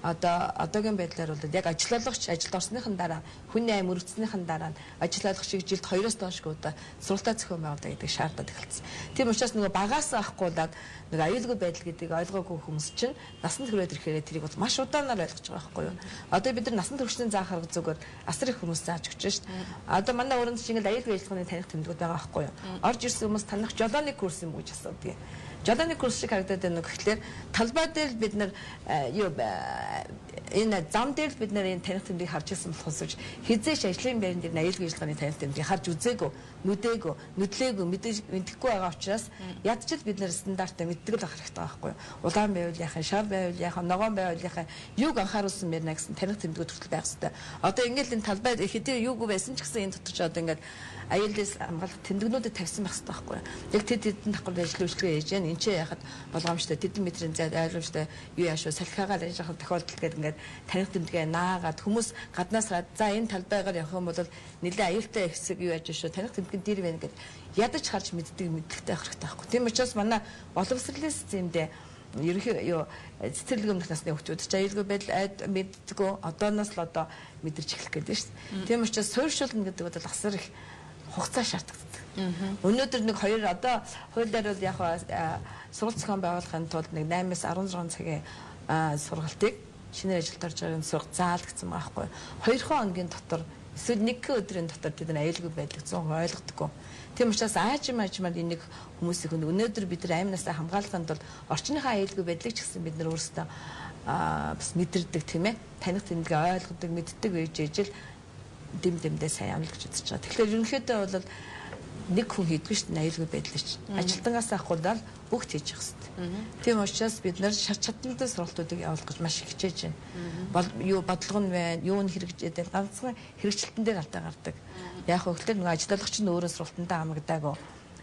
одоогийн байдлаар бол яг ажиллуулагч ажилд орсныхан дараа хүний аим өргөцснийхэн дараа ажиллуулагчийг жилд 2-оос доошгүй удаа сургалтаа зохион байгуулдаг гэдэг шаардлагад эхэлсэн. Тийм учраас нөгөө багаас авахгүйдаад нэг аюулгүй байдал гэдгийг ойлгоогүй хүмүүс чинь насанд хүрээд ирэхээр тэрийг бол маш удаанаар ойлгож байгаа байхгүй юу. Одоо бид нар насанд хүрсэн заах арга зүгээр асар их хүмүүс зааж өгч шүү дээ. Одоо манай өрөнд чинь ингээл аюулгүй ажиллагааны таних тэмдгүүд байгаа байхгүй юу. Орж ирсэн хүмүүс танах жолооны курс юм гэж асуудаг. Жолооны курс шиг харагдаад байна гэхлээр талбай дээр бид нар энэ зам дээр бид нар энэ таних тэмдгийг харж ирсэн болохоос хизээш ажлын байран дээр аюулгүй ажиллагааны таних тэмдгийг харж үзээгүй, нүдээгүй, нүдлээгүй, мэдэхгүй байгаа учраас ядчил бид нар стандартаа мэддэг л ах хэрэгтэй байхгүй юу. Улаан байвал яхаа, шар байвал яхаа, ногоон байвал яхаа, юуг анхааруулсан мэрнэ гэсэн таних тэмдгүүд хүртэл байх хэрэгтэй. Одоо ингээл энэ талбай хэдий юугүй байсан ч гэсэн энэ дотор ч одоо ингээд аюулаас хамгаалах тэмдэгнүүдэд тавьсан байх хэрэгтэй байхгүй юу. Яг тэдэн давхар ажил үйлчлэгээ хийж яана. Энд чи яхад болгоомжтой тэдэн метрийн зайд ойлгомжтой юу яашгүй салхиагаар яаж яхах тохиолдол гэдэг ингээд таних тэмдгээ наагаад хүмүүс гаднаас за энэ талбайгаар явах юм бол нэлээ аюултай хэсэг юу яаж шүү таних тэмдгэн дээр байна гэдэг ядаж харж мэддэг мэдлэгтэй байх хэрэгтэй байхгүй. Тийм учраас манай боловсролын системдээ ерөнхий юу цэцэрлэг өмнөх насны хүүхдүүд ч аюулгүй байдал айд мэддэггүй одооноос л одоо мэдэрч эхлэх гэдэг шүү дээ. Тийм учраас суурьшуулна гэдэг бол асар их хугацаа шаардлагатай. Өнөөдөр нэг хоёр одоо хуулиар бол яг сургалт зохион байгуулахын тулд нэг 8-аас 16 цагийн сургалтыг шинээр ажилд орж байгаа сургалт заалгдсан байгаа байхгүй. 2 хоногийн дотор эсвэл 1 өдрийн дотор тэд аюулгүй байдлыг 100% ойлгодоггүй. Тийм учраас аажмаар энийг хүмүүсийн өнөөдөр бид нар аймнаасаа хамгаалахын тулд орчныхаа аюулгүй байдлыг ч гэсэн бид нар өөрсдөө бас мэдэрдэг тийм ээ. Таних тэмдгээ ойлгодог, мэддэг байж ижил дэмдэмдээ сайн амлаж үзэж байгаа. Тэгэхээр ерөнхийдөө бол нэг хүн хийдгүй шүү дээ аюулгүй байдлыг ажилтангаас авахгүйдаа бүгд хийж явах хэрэгтэй. Тийм учраас бид нар шар чадлагтай сургалтуудыг явуулах гэж маш их хичээж байна. Юу бодлого нь байна, юу нь хэрэгжээд ганцхан хэрэгжилтэн дээр алдаа гардаг. Яг хөглөөр нэг ажиллагч нь өөрөө сургалтандаа хамагдаагүй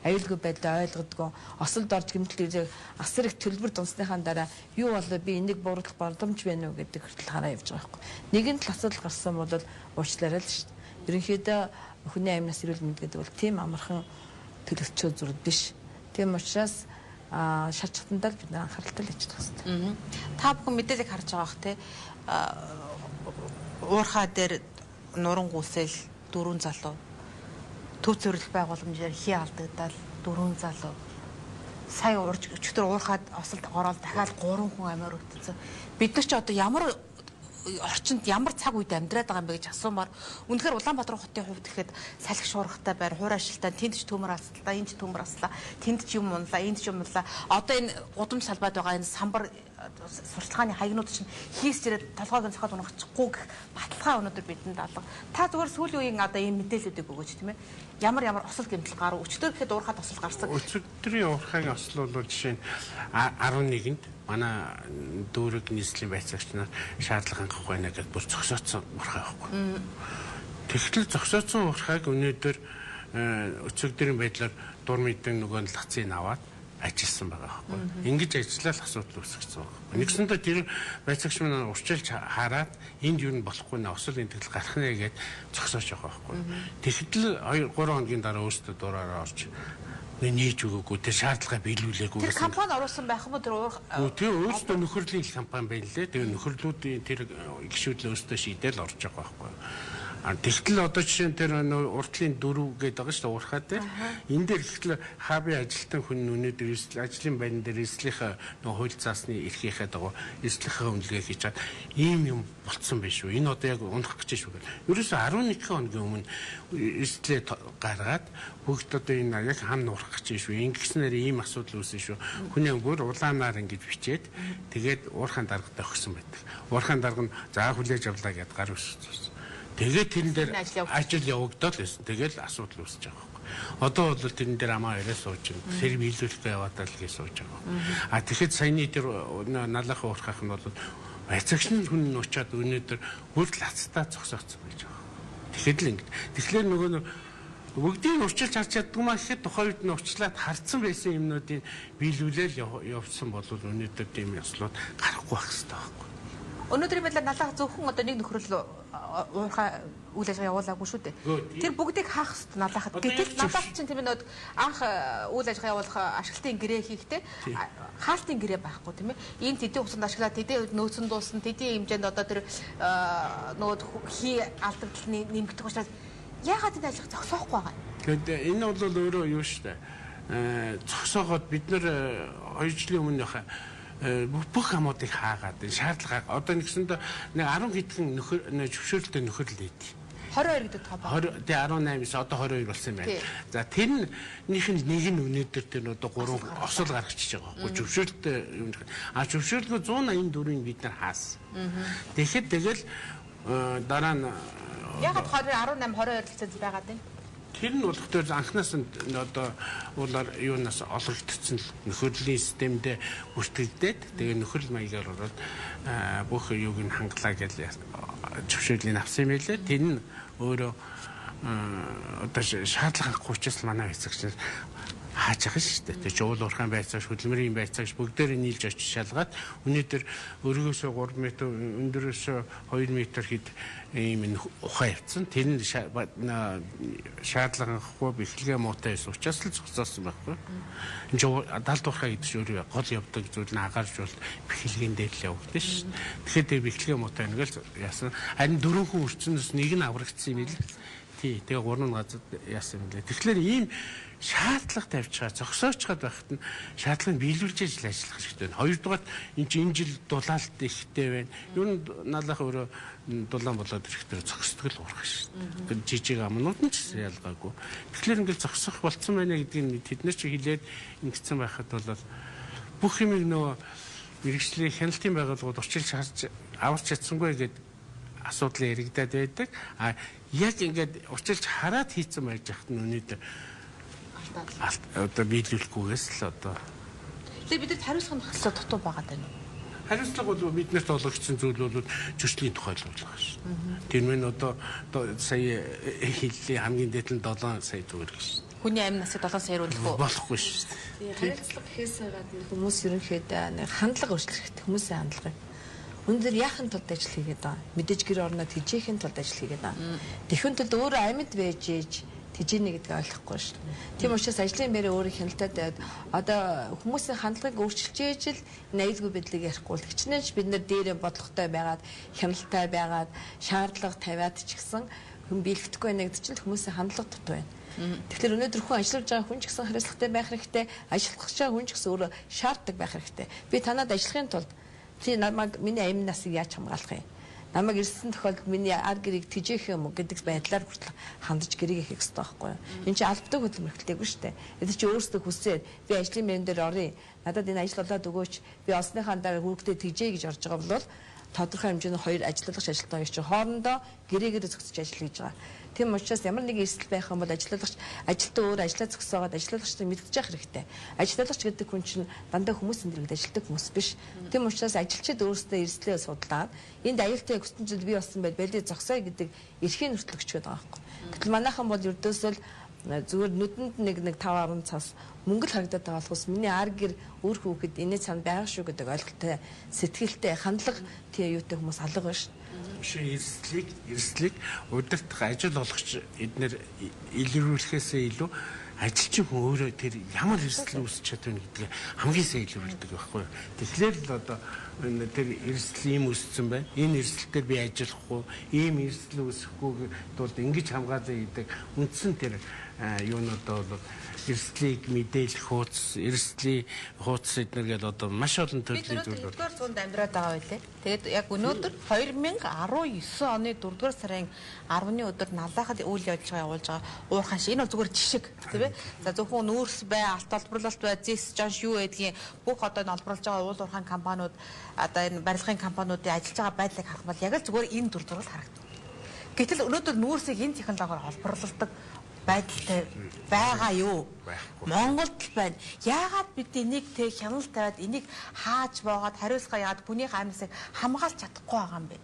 аюулгүй байдлаа ойлгодгоо осолд орж гэмтэл ирээ асар их төлбөр дунсныхаа дараа юу болоо би энийг бууруулах боломж байна уу гэдэг хүртэл хараа явж байгаа байхгүй. Нэгэн тал асуудал гарсан бол уучлаарай л шүү дээ. Ерөнхийдөө хүний аймнаас эрүүл мэнд гэдэг бол тийм амархан төлөвчөө зүрд биш. Тийм учраас шалтгаандаа бид анхааралтай л ажиллах хэрэгтэй. Та бүхэн мэдээлэл харж байгаа бох те уурхаа дээр нурангуусэл 4 залуу төв зөвлөх байгууламжаар хий алдагдал 4 залуу сая өчтөр уурхаад осолд ороод дахиад 3 хүн амиар өвдсөн. Бид нар ч одоо ямар орчинд ямар цаг үед амьдраад байгаа юм бэ гэж асуумаар үнэхээр Улаанбаатар хотын хувьд гэхэд салхи шуургатай байр хуур ажилтаа тэнд ч төмөр аслаа энд ч төмөр аслаа тэнд ч юм унлаа энд ч юм унлаа одоо энэ удамж салбаад байгаа энэ самбар сурчлагын хаягнууд чинь хийс ирээд толгойг зохиод унахчихгүй гэх баталгаа өнөөдөр бидэнд алга. Та зүгээр сүүлийн үеийн одоо ийм мэдээллүүдийг өгөөч тийм ээ. Ямар осол гэмтэл гарав өчтөр гэхэд уурхад осол гарсан. Өчигдрийн уурхагийн осол бол жишээ нь 11-нд манай дүүрэг нийслэлийн байцаагч нар шаардлага хангах байна гэж бүр зогсооцсон уурхай байхгүй. Тэгтэл зогсооцсон уурхайг өнөөдөр өчигдрийн байдлаар дур мэдэн нөгөө лацыг аваад ажилласан байгаа байхгүй. Ингэж ажиллаад асуудал үүсгэсэн байгаа. Нэгсэндээ тэр байцаагч маань урчилж хараад энд юу н болохгүй нэ осол энтгэл гарах нэ гэд зогсоож байгаа байхгүй. Тэгэхдээ 2-3 хоногийн дараа өөртөө дураараа орж нээж өгөөгүй тэр шаардлагаа биелүүлээгүй гэсэн. Тэр компани оруулсан байх юм уу тэр өөртөө нөхөрлийн компани байна лээ. Тэгээ нөхөрлүүдийн тэр гишүүдлээ өөртөө шийдэл орж байгаа байхгүй. Тэгтэл одоо жишээ нь тэр уртлын 4 гэдэг байгаа шүү дээ уурхаа дээр. Энэ дээр ихтэл хабын ажилтан хүн өнөөдөр ажлын байран дээр эслийнхээ хууль заасны эрхийнхээ дагуу эслийнхээ үнэлгээ хийж чад ийм юм болцсон байх шүү. Энэ одоо яг унах гэж шүү. Ерөөсөө 11 хоногийн өмнө эслээ гаргаад бүгд одоо энэ яг хам нуурах гэж шүү. Ингэснээр ийм асуудал үүсэн шүү. Хүний бүр улаанаар ингэж бичээд тэгээд уурхаан даргатай өгсөн байдаг. Уурхаан дарга нь за хүлээж авлаа гэд гар өссөн. Тэгээд тэрэн дээр ажил явагдаад байсан. Тэгээд асуудал үүсэж байгаа байхгүй. Одоо бол тэрэн дээр амаа яриа сууж байна. Сэрэг биелүүлэхгүй яваад л гэж сууж байгаа. Тэгэхэд саяны тэр налахын уурхах нь бол байцаагч нь хүн очиад өнөөдөр хүртэл хацтаа зогсооцсон байж байгаа. Тэгэхэд л ингэ. Тэгэхээр нөгөө бүгдийг урчилж харж чаддаг маа гэхэд тухайд нь урчлаад харцсан байсан юмнуудыг биелүүлэл явуулсан бол өнөөдөр тийм ёслоод гарахгүй байх хэрэгтэй байхгүй. Өнөөдрийн байдлаар налах зөвхөн одоо нэг нөхрөл уурхай үйл ажиллагаа явуулаагүй шүү дээ. Тэр бүгдийг хаах хэрэгтэй налахад. Гэтэл налах чинь тийм ээ анх үйл ажиллагаа явуулах ашиглалтын гэрээ хийхдээ хаалтын гэрээ байхгүй тийм ээ. Энэ тэдийн усанд ашиглаад тэдийн нөөцөн дуусна тэдийн хэмжээнд одоо тэр нөгөө хий алдагдал нэмэгдэх учраас яагаад энэ ажиллах зогсоохгүй байгаа юм? Тэгэд энэ бол өөрөө юу шүү дээ. Зогсоогоод бид нэр 2 жилийн өмнө яхаа бүх хамуудыг хаагаад шаардлагаа одоо нэгсэнд нэг 10 хэдхэн нөхөр зөвшөөрөлтэй нөхөрлөл өгдөө. 22 гэдэг тоо ба. Тэгээ 18-ээс одоо 22 болсон юм байна. За тэрнийх нь нэг нь өнөөдөр тэр одоо 3 осол гаргачихж байгаа байхгүй зөвшөөрөлтэй юм. Зөвшөөрлөгөө 184-ийг бид нар хаасан. Тэгэхэд тэгэл дараа нь ягаад 18 22 лиценз байгаад байна? Тэр нь болохоор анхнаас нь одоо уулаар юунаас олгогдсон нөхөрлийн системдээ бүртгэгдээд тэгээ нөхөрл маягаар ороод бүх юуг нь хангалаа гэж зөвшөөрлийг авсан юм байлээ. Тэр нь өөрөө одоо шаардлагагүй учраас манай байцаагч хааж байгаа шүү дээ. Тэгээ уул уурхайн байцаагч, хөдөлмөрийн байцаагч бүгдээрээ нийлж очиж шалгаад өнөөдөр өргөөсөө 3 м өндөрөөсөө 2 м хэд ийм ухаан явцсан. Тэр нь шаардлагагүй бэхлэгээ муутай байсан учраас л зогсоосон байхгүй. Энд далд уурхай гэдэг чинь өөрөө гол явдаг зүйл нь агаарж бол бэхлэгийн дээр л явагдсан шүү дээ. Тэгэхээр тэр бэхлэгээ муутай нэгэл яасан. Харин 4 хүн өрчнөөс нэг нь аврагдсан юм билээ. Тий, тэгээ 3 газар яасан юм лээ. Тэгэхээр ийм шаардлага тавьчихаа зогсоочгаад байхад нь шаардлагыг биелүүлж ажиллах хэрэгтэй байна. Хоёрдугаар энэ чинь энэ жил дулаалт ихтэй байна. Юу н налах өөрөө дулаан болоод ирэхдээ зогсдог л уурах шүү дээ. Жижиг амнууд нь ч ялгаагүй. Тэгэхээр ингээд зогсох болцсон байна гэдгийг тэд нар чи хэлээд ингэсэн байхад бол бүх юмыг нөгөө мэрэгжлийн хяналтын байгууллагууд урьдчилж аварч чадсангүй гэдэг асуудал яригадаад байдаг. Яг ингээд урьдчилж хараад хийцэн байж хат нь өнөөдөр одоо биелүүлэхгүйгээс л одоо тэгээд бид хариуцлага нөхцөл дутуу байгаад байна. Хариуцлага бол биднэрт олгогдсон зүйл бол зөрчлийн тухай л байгаа шүү. Тэр мэн одоо сая хэллийн хамгийн дээд нь 7 сая төгрөг шүү. Хүний амь насыг 7 сая өрүүлэх болохгүй шүү. Хариуцлага гэхээс гадна хүмүүс ерөнхийдөө нэг хандлага өөрчлөх хэрэгтэй. Хүмүүсийн хандлагыг өндөр яахын тулд ажил хийгээд байгаа. Мэдээж гэр орнод хижээхин тулд ажил хийгээд байгаа. Тэхүн тулд өөрөө амьд байж ээж тэжээний гэдгийг ойлгохгүй шүү. Тийм учраас ажлын байраа өөрөө хяналттай байд. Одоо хүмүүсийн хандлагыг өөрчилж ижил энэ аюулгүй байдлыг ярихгүй л хичнээн бид нар дээрээ бодлоготой байгаад хяналттай байгаад шаардлага тавиад ч гэсэн хүн биелэгдэхгүй байна гэдэг чинь хүмүүсийн хандлага дутуу байна. Тэгэхээр өнөөдөр хүн ажиллаж байгаа хүн ч гэсэн хариуцлагатай байх хэрэгтэй, ажиллах гэж байгаа хүн ч гэсэн өөрөө шаарддаг байх хэрэгтэй. Би танад ажиллахын тулд чи намайг миний амин насыг яаж хамгаалах юм? Намайг ирсэн тохиолдолд миний ар гэрийг тэжээх юм уу гэдэг байдлаар хүртэл хандаж гэрийг хийх хэрэгтэй байхгүй юу? Энэ чинь албадаг хөдөлмөрлөлтэйгүй шүү дээ. Эд чи өөрсдөө хүсээд би ажлын байран дээр оръё. Надад энэ ажил болоод өгөөч. Би олсныхаа дараа хүүхдээ тэжээ гэж орж байгаа бол тодорхой хэмжээний хоёр ажиллагч ажилтан хоёр чинь хоорондоо гэрээгээр зохицож ажил хийж байгаа. Тийм учраас ямар нэг эрсдэл байх юм бол ажиллагч ажилтан өөр ажиллаа зогсоогоод ажиллагчтай мэддэж явах хэрэгтэй. Ажиллагч гэдэг хүн чинь дандаа хүмүүсийн дэргэд ажилладаг хүмүүс биш. Тийм учраас ажилчид өөрсдөө эрсдлээ судлаад энд аюултай хүссэн зүйл бий болсон байл бэлдээ зогсоё гэдэг эрхийн хүртэл өгч байгаа байхгүй. Гэтэл манайхан бол ердөөсөө зүгээр нүдэнд нэг 5-10 цас мөнгө л харагдаад байгаа болохос миний ар гэр өөр хүүхэд энэ цаана байгаа шүү гэдэг ойлголттой сэтгэлтэй хандлага тий юутай хүмүүс алга байна шүү. Эрсдлийг удирдах ажил олгогч эднэр илрүүлэхээсээ илүү ажилчин хүн өөрөө тэр ямар эрсдэл үүсч чадвна гэдгийг хамгийн сайн илрүүлдэг байхгүй. Тэгэхээр л одоо тэр эрсдэл ийм үүссэн байна. Энэ эрсдэлээр би ажиллахгүй, ийм эрсдэл үүсэхгүй тулд ингэж хамгаалаа гэдэг үндсэн тэр юунуудаа бол эрсдлийг мэдээлэх хуудас, эрсдлийн хуудас эднэр гэдэг одоо маш олон төрлийн зүйл бол 4-р зуунд амьдраад байгаа байлээ. Тэгээд яг өнөөдөр 2019 оны 4-р сарын 10-ны өдөр налаахад үйл явдлага явуулж байгаа уурхаан шиг. Энэ бол зүгээр жишг тийм ээ. За зөвхөн нүүрс бай, алт олборлолт бай, зис жанш юу гэдгийг бүх одоо энэ олборлож байгаа уул уурхаан компаниуд одоо энэ барилгын компаниудын ажиллаж байгаа байдлыг харах бол яг л зүгээр энэ дүр зураг харагдав. Гэтэл өнөөдөр нүүрсийг энэ технологиор олборлолдог байдалтай байгаа юу? Монголд л байна. Яагаад бид энийг тэг хяналт тавиад энийг хааж боогаад хариуцлага яагаад бүнийх амьсыг хамгаалж чадахгүй байгаа юм бэ?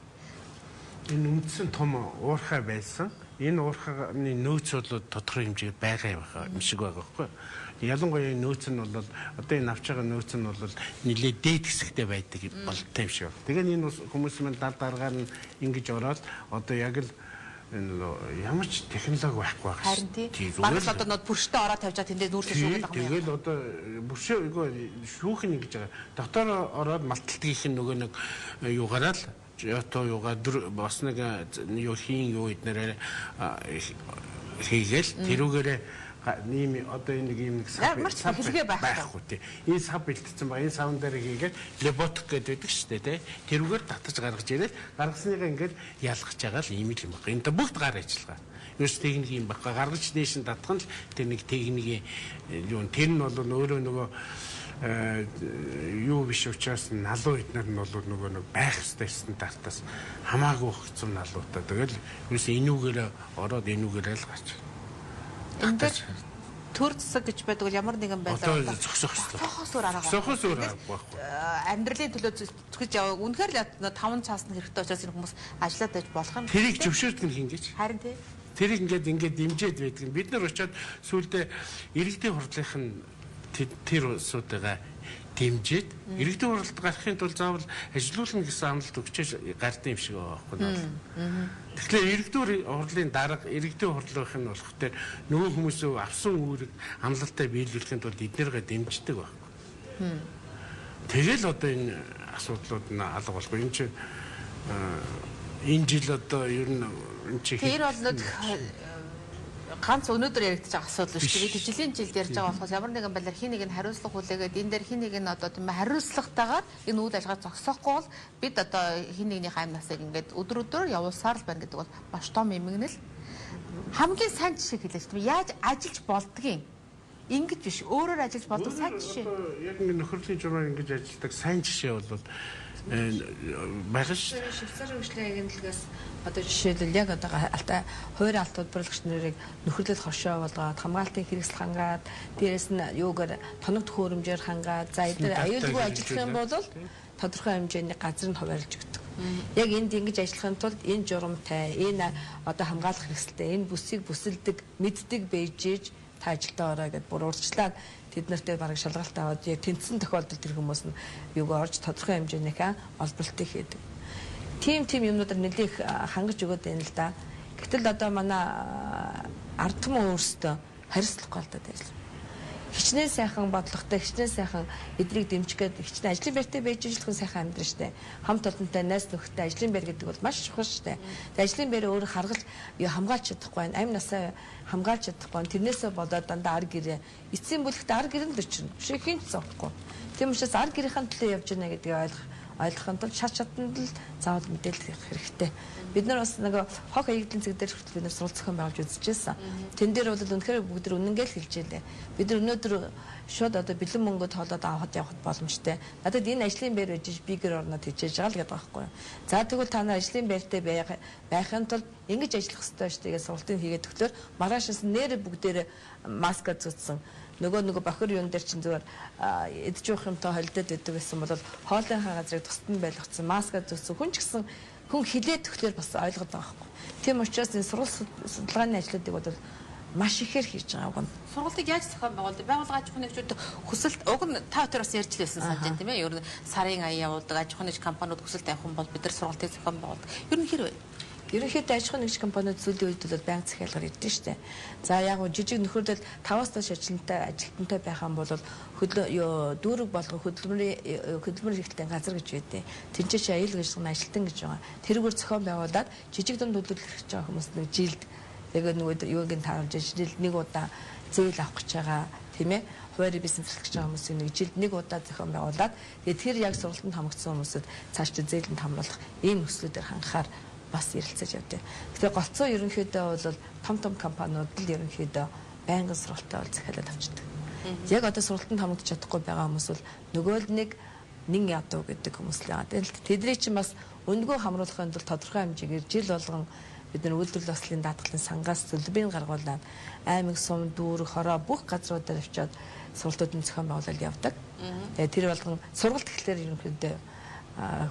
Энэ үндсэн том уурхай байсан. Энэ уурхайны нөөц бол тодорхой хэмжээгээр байгаа юм шиг байгаа байхгүй. Ялангуяа нөөц нь бол одоо энэ авч байгаа нөөц нь бол нэлээд дээд хэсэгтэй байдаг болтой юм шиг байна. Тэгээд энэ хүмүүс маань дараагаар нь ингэж ороод одоо яг л ямар ч технологи байхгүй байгаа. Харин тийм. Багс одоо нод бүрштэй ороод тавьж байгаа тэндээ нүүрсээ шүүгээд байгаа юм. Тэгэл одоо бүршээ шүүх нь ингэж байгаа. Дотор ороод малталтгийнх нь нөгөө нэг юугаараа л одоо юугаар бас нэг юу хийн юу эднэрээ хийгээл тэрүүгээрээ ийм одоо нэг ийм нэг сав байхгүй тий. Энэ сав бэлтцсэн ба энэ савн дээр хийгээд леботик гэдэг шүү дээ тий. Тэрүүгээр татаж гаргаж ирээд гаргасныгаа ингээд ялгаж байгаа л ийм л юм байна. Энд бүгд гар ажиллагаа. Юус техник юм байна. Гаргаж дээш нь татах нь тэр нэг техникийн юу тэр нь бол өөрөө нөгөө юу биш учраас налуу эднэр нь бол нөгөө нэг байх ёстой стандартаас хамаагүй хэцүү налуутай. Тэгэл юус энүүгээрээ ороод энүүгээрээ л гарч. Эндээс төр засаг гэж байдаг бол ямар нэгэн байдлаар зохисоор арга байхгүй. Амьдралын төлөө зүтгэж яваа. Үнэхээр л 5 цаас нь хэрэгтэй учраас энэ хүмүүс ажиллаад байж болох юм. Тэрийг зөвшөөрдөг нь хин гэж. Харин тий. Тэрийг ингээд дэмжиж байдаг. Бид нар очиод сүүлдээ иргэдийн хурлынх нь тэр улсуудаа дэмжиж иргэдийн хурлд гарахын тулд заавал ажилуулна гэсэн амлалт өгчөөж гардыг юм шиг байгаа байхгүй. Тэгэхээр иргэдийн хурлын дарга иргэдийн хурлынх нь болох тэр нөгөө хүмүүсөө авсан үүрэг амлалтаа биелүүлэхийн тулд эднэргээ дэмждэг байхгүй. Тэгэл одоо энэ асуудлууд нь алга болохгүй. Энэ чинь энэ жил одоо ер нь энэ чинь тэр бол ганц өнөөдөр яригдж байгаа асуудал биш. Тэгээд жилийн жилд ярьж байгаа болохоос ямар нэгэн байдлаар хин нэг нь хариуцлага хүлээгээд энэ дээр хин нэг нь одоо тийм хариуцлагатайгаар энэ үйл ажиллагаа зогсоохгүй бол бид одоо хин нэгнийх аймнасыг ингээд өдөр явуулсаар л байна гэдэг бол маш том эмгэнэл. Хамгийн сайн жишээ хэлээч тийм яаж ажиллаж болдгийг ингэж биш өөрөөр ажиллаж болдог сайн жишээ. Яг ингэ нөхөрлийн журмаар ингэж ажилладаг сайн жишээ бол байгаа шүү. Швейцарын хөгжлийн агентлагаас одоо жишээлбэл яг одоо хувийн алт удирдлагч нарыг нөхөрлөл хоршоо болгоод хамгаалтын хэрэгсэл хангаад дээрэс нь юугаар тоног төхөөрөмжөөр хангаад за эдгээр аюулгүй ажиллах юм бол тодорхой хэмжээний газар нь хуваарлж өгдөг. Яг энд ингэж ажиллахын тулд энэ журамтай, энэ одоо хамгаалах хэрэгсэлтэй, энэ бүсийг бүсэлдэг, мэддэг бэйжээж та ажилдаа ороо гэдээ бүр урьдчилаад тэд нартэй бараг шалгалт аваад яг тэнцсэн тохиолдолд тэр хүмүүс нь юуг орж тодорхой хэмжээнийхээ олборлтыг хийдэг. Тим юмнуудаар нэлээх хангаж өгöd байна л да. Гэтэл одоо манай ард түмэн өөрсдөө хариуцлахгүй алдаад байна. Хичнээн сайхан бодлоготой, хичнээн сайхан эдрийг дэмжих гээд хичнээн ажлын байртай байж ижлэхэн сайхан амьдрын штэ. Хамт олонтой найз нөхдөд ажлын байр гэдэг бол маш чухал штэ. Тэгээ ажлын байраа өөрөө харгал хамгаалж чадахгүй байна. Амь насаа хамгаалж чадахгүй. Тэрнээсээ болоод дандаа ар гэрээ эцсийн бүлэгт ар гэрэн дөрчнө. Биш хинч зовхгүй. Тийм учраас ар гэрийн төлөө явж байна гэдгийг ойлгохын тулд шат шатанд л заавал мэдээлэл өгөх хэрэгтэй. Бид нар бас нэг хог хаягдлын цэг дээр хүртэл бид нар сурал зохион байгуулж үзчихсэн. Тэн дээр бол үнэхээр бүгд үнэнгээл хэлж ялээ. Бид нар өнөөдөр шууд одоо бэлэн мөнгөд хоолоод авахд явах боломжтой. Надад энэ ажлын байр байж би гэр орнод хичээж байгаа л гэдэг байхгүй юу. За тэгвэл та нар ажлын байртай байхын тулд ингэж ажиллах хэрэгтэй шүү дээ. Сургалтын хийгээд төгтөр маргаашаас нэр бүгдээр маска зүүцсэн. Нөгөө бохир юун дээр чинь зүгээр эдж уух юмтай холдоод байдаг гэсэн бол хоолойхаа газрыг тусдан байлгацсан маска зүүцсэн хүн ч гэсэн хүн хилээд төгтөр бас ойлгоод байгаа байхгүй. Тийм учраас энэ сургууль судалгааны ажлуудыг бол маш ихээр хийж байгаа гоо. Сургалтыг яаж зохион байгуулдаг? Байгууллага аж ахуйн нэгжүүд хүсэлт уг нь та хоёр бас ярьж лээсэн санаж байна тийм ээ. Ер нь сарын аяа явуулдаг аж ахуйн нэгж компаниуд хүсэлт авах юм бол бид нар сургалтыг зохион байгуулдаг. Ер нь хэрвээ ерөнхийдөө аж ахуйн нэгж компаниуд сүүлийн үед бол банк захиалгаар ирдэ штэ. За яг нь жижиг нөхөрлөл 5-аас доош ажилтнтай байх юм бол дүүрэг болгох хөдөлмөрийн хэрэгтэн газар гэж байдیں۔ Тэнцээч аюул гэжсэн ажилтан гэж байгаа. Тэрүүгээр зохион байгуулад жижиг дунд төлөвлөх гэж байгаа хүмүүс нэг жилд яг нөгөө юугийн тааруулж жилд нэг удаа зээл авах гэж байгаа тийм ээ. Хуваарь бизнес эрхлэж байгаа хүмүүсийн нэг жилд нэг удаа зохион байгуулад тэгээд тэр яг сургалтанд хамгдсан хүмүүсд цаашдаа зээлэнд хамруулах ийм нөхцлүүдээр хангахаар бас ярилцаж явдیں۔ Тэгэхээр голцоо ерөнхийдөө бол том компаниуд л ерөнхийдөө байнгын сургалтаа бол захиалаад авчдаг. Яг одоо сургалтанд хамгдаж чадахгүй байгаа хүмүүс бол нөгөө л нэг ядуу гэдэг хүмүүс л байгаа. Тэдний чинь бас өндгөө хамруулахын тулд тодорхой хэмжээгээр жил болгон бид нар үйлдвэрлэл ослын даатгалын сангаас төлбөрийг гаргуулад аймаг сум дүүрэг хороо бүх газруудаар авчиад сургалтуудын зохион байгуулалт явдаг. Тэгээ тэр болгон сургалт гэхлээр ерөнхийдөө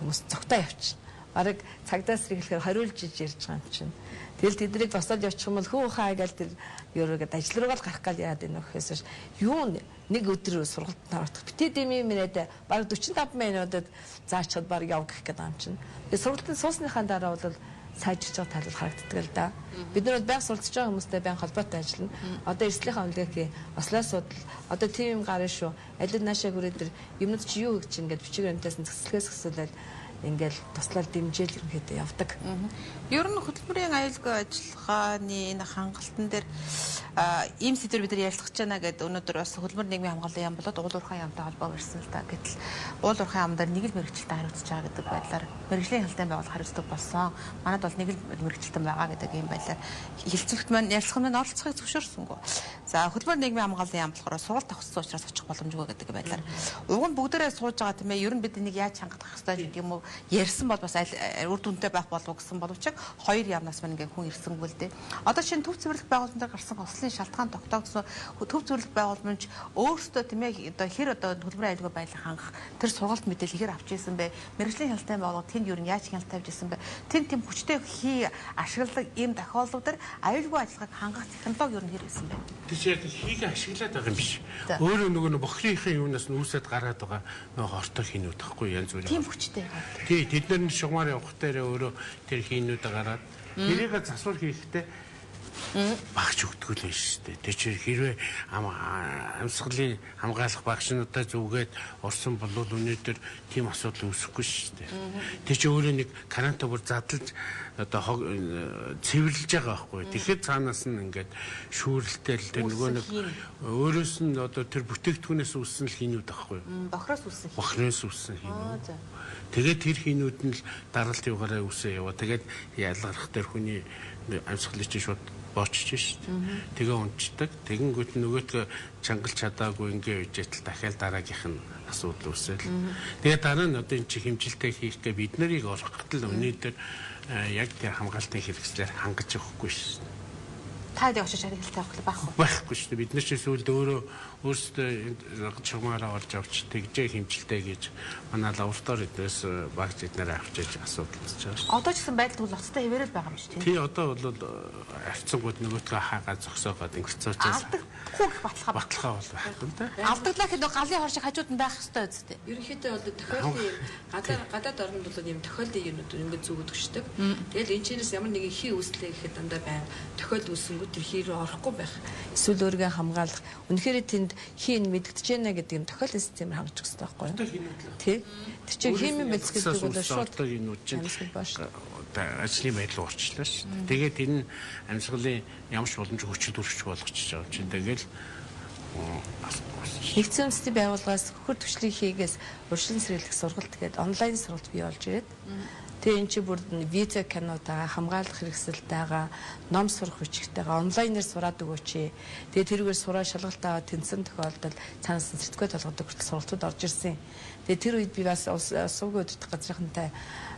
хүмүүс зогтоо явчихна. Араг цагдаас ирэхээр хариулж ярьж байгаа юм чинь. Тэгэл тэднийг босоод явчих юм бол хүү хаа гээл тэр ерөөгээд ажил руугаа л гарах гал яад энэ гэхээс юу нэг өдөр сургалтанд орох. Битээ дэмий минут баг 45 минутад заачаад баг яв гэх гэдэг юм чинь. Тэгээ сургалтын суусныхаа дараа бол сайжирч байгаа тал харагддаг л да. Бид нар байнга суралцж байгаа хүмүүстэй байнга холбоотой ажиллана. Одоо эрсдлийнхаа үнэлгээний ослоо судал одоо тийм юм гарна шүү. Алид наашаа хүрээ тэр юмнууд чи юу гэж ингээд бичиг баримтаас зэкслээс хэсүүлээд ингээл туслаад дэмжээл ерөнхийдөө явдаг. Ер нь хөтөлбөрийн аюулгүй ажиллагааны энэ хангалтан дээр ийм сэдвэр бид нар ярилцах гэж байна гэдэг өнөөдөр бас хөтөлбөр нийгмийн хамгааллын яам болоод уул уурхай яамтай холбоо барьсан л да. Гэтэл уул уурхай яам дээр нэг л мэрэгчлэлтэй хариуцж байгаа гэдэг байдлаар мэрэгжлийн хяналтын байгууллага хариуцдаг болсон. Манайд бол нэг л мэрэгчлэлтэн байгаа гэдэг ийм байдлаар хилцүүлэгт маань ярилцах маань оролцохыг зөвшөөрсөнгөө. За хөтөлбөр нийгмийн хамгааллын яам болохоор сургалт авахсан учраас очих боломжгүй гэдэг байдлаар уг нь бүгдээрээ сууж байгаа тийм ээ. Ер нь бид энийг яаж хангах хэрэгтэй гэдэг юм уу? Ярьсан бол бас үр дүнтэй байх болов гэсэн боловч хоёр яамнаас мань ингээ хүн ирсэнгүй л дээ. Одоо шинэ төв цэвэрлэх байгууллагын дээр гарсан ослын шалтгаан тогтоогдсон төв цэвэрлэх байгууллагч өөрсдөө тийм ээ одоо хэр одоо хөтөлбөрийн аюулгүй байдлыг хангах тэр сургалт мэдээлэл хэр авч ирсэн бэ? Мэргэжлийн хяналтын байгууллага тэнд юу яаж хяналт тавьж ирсэн бэ? Тэнд хүчтэй хий ашигладаг ийм тохиолдлууд дээр аюулгүй ажиллагааг хангах технологи юу хэр ирсэн бэ? Тийш яг хийг ашиглаад байгаа юм биш. Өөрөө нөгөө бохирынхын юунаас нүүсэд гараад байгаа нөгөө хортой хийнүүд тахгүй янз бүрийн. Тийм хүчтэй. Тий, тэд нар шугамаар явах дээр өөрөө тэр хийнүүд гараад тэрийг засвар хийхдээ багч өгдөг л биш үү. Тэр чинь хэрвээ амьсгалын хамгаалах багшнуудаа зүгээд орсон бол өнөөдөр тийм асуудал үүсэхгүй шүү дээ. Тэр чинь өөрөө нэг карантин бүр задлж одоо цэвэрлж байгаа байхгүй. Тэгэхээр цаанаас нь ингээд шүүрэлтэл тэр нөгөө нэг өөрөөс нь одоо тэр бүтээгдэхүүнээс үүссэн л хийнүүд байхгүй. Бохроос үүссэн хийнүүд. Тэгээд тэр хийнүүд нь л даралт югаараа үсээ яваа. Тэгээд ялгарх дээр хүний амьсгалын чинь шууд боочж шүү дээ. Тэгээ унцдаг. Тэгэнгүүт нөгөөдгөө чангалж чадаагүй ингээ үжэтэл дахиад дараагийнх нь асуудал үүсэл. Тэгээ дараа нь одоо энэ чи хэмжилтээ хийхдээ бид нарыг орохтол өнөөдөр яг тэр хамгаалтын хэрэгслээр хангаж өгөхгүй шүү дээ. Та яг очиж харилцаа авах байхгүй шүү дээ. Бид нар ч сүүлд өөрсдөө чамаараа орж авч тэгжээ хэмжилтээ гэж манай лаборатори эдээс багц эднэр авчиж асуудал үүсэж байгаа шүү. Одоо ч гэсэн байдал бол оцтой хэвээрэл байгаа юм шүү дээ. Тий, одоо бол авцсангууд нөгөөдгөө хаагаа зогсоогоод ингэцөөчээс хүүх баталгаа бол байхгүй л да. Алдаглаа гэхэд галын хор шиг хажууд нь байх хэрэгтэй үстэй. Ерөнхийдөө бол тохиолдын гадаад орнд бол юм тохиолдын юмнууд ингээд зүгдгчдэг. Тэгэл энэ чинээс ямар нэгэн хий үүслээ гэхэд дандаа байн тохиолд үүсэнгүүт тэр хий рүү орохгүй байх. Эсвэл өөрийгөө хамгаалах. Үнэхээр тэнд хин мэдгдэж байна гэдэг юм тохиолын системээр хангаж өгсөн байхгүй юу? Тий. Тэр чинь химийн бэлтгэдэг бол шууд одоо энэ үуч ажлын байдал уурчлаа шүү дээ. Тэгээд энэ амьсгалын ямар ч боломж хүчил төрөгч болгочихж байгаа чинь тэгэл нэгдсэн үндэсний байгууллагаас хөхөр төвчлийг хийгээс урьдчилан сэргийлэх сургалт гэдэг онлайн сургалт бий болж ирээд тэгээ эн чинь бүр видео кинотаа хамгаалах хэрэгсэлтэйгээ ном сурах хүчтэйгээ онлайнаар сураад өгөөч. Тэгээ тэрүүгээр сураа шалгалтаа тэнцэн тохиолдолд цаанаас сертификат олгодог хүртэл сургалтууд орж ирсэн. Тэгээ тэр үед би бас сувгийн өдөртөх газрынхантай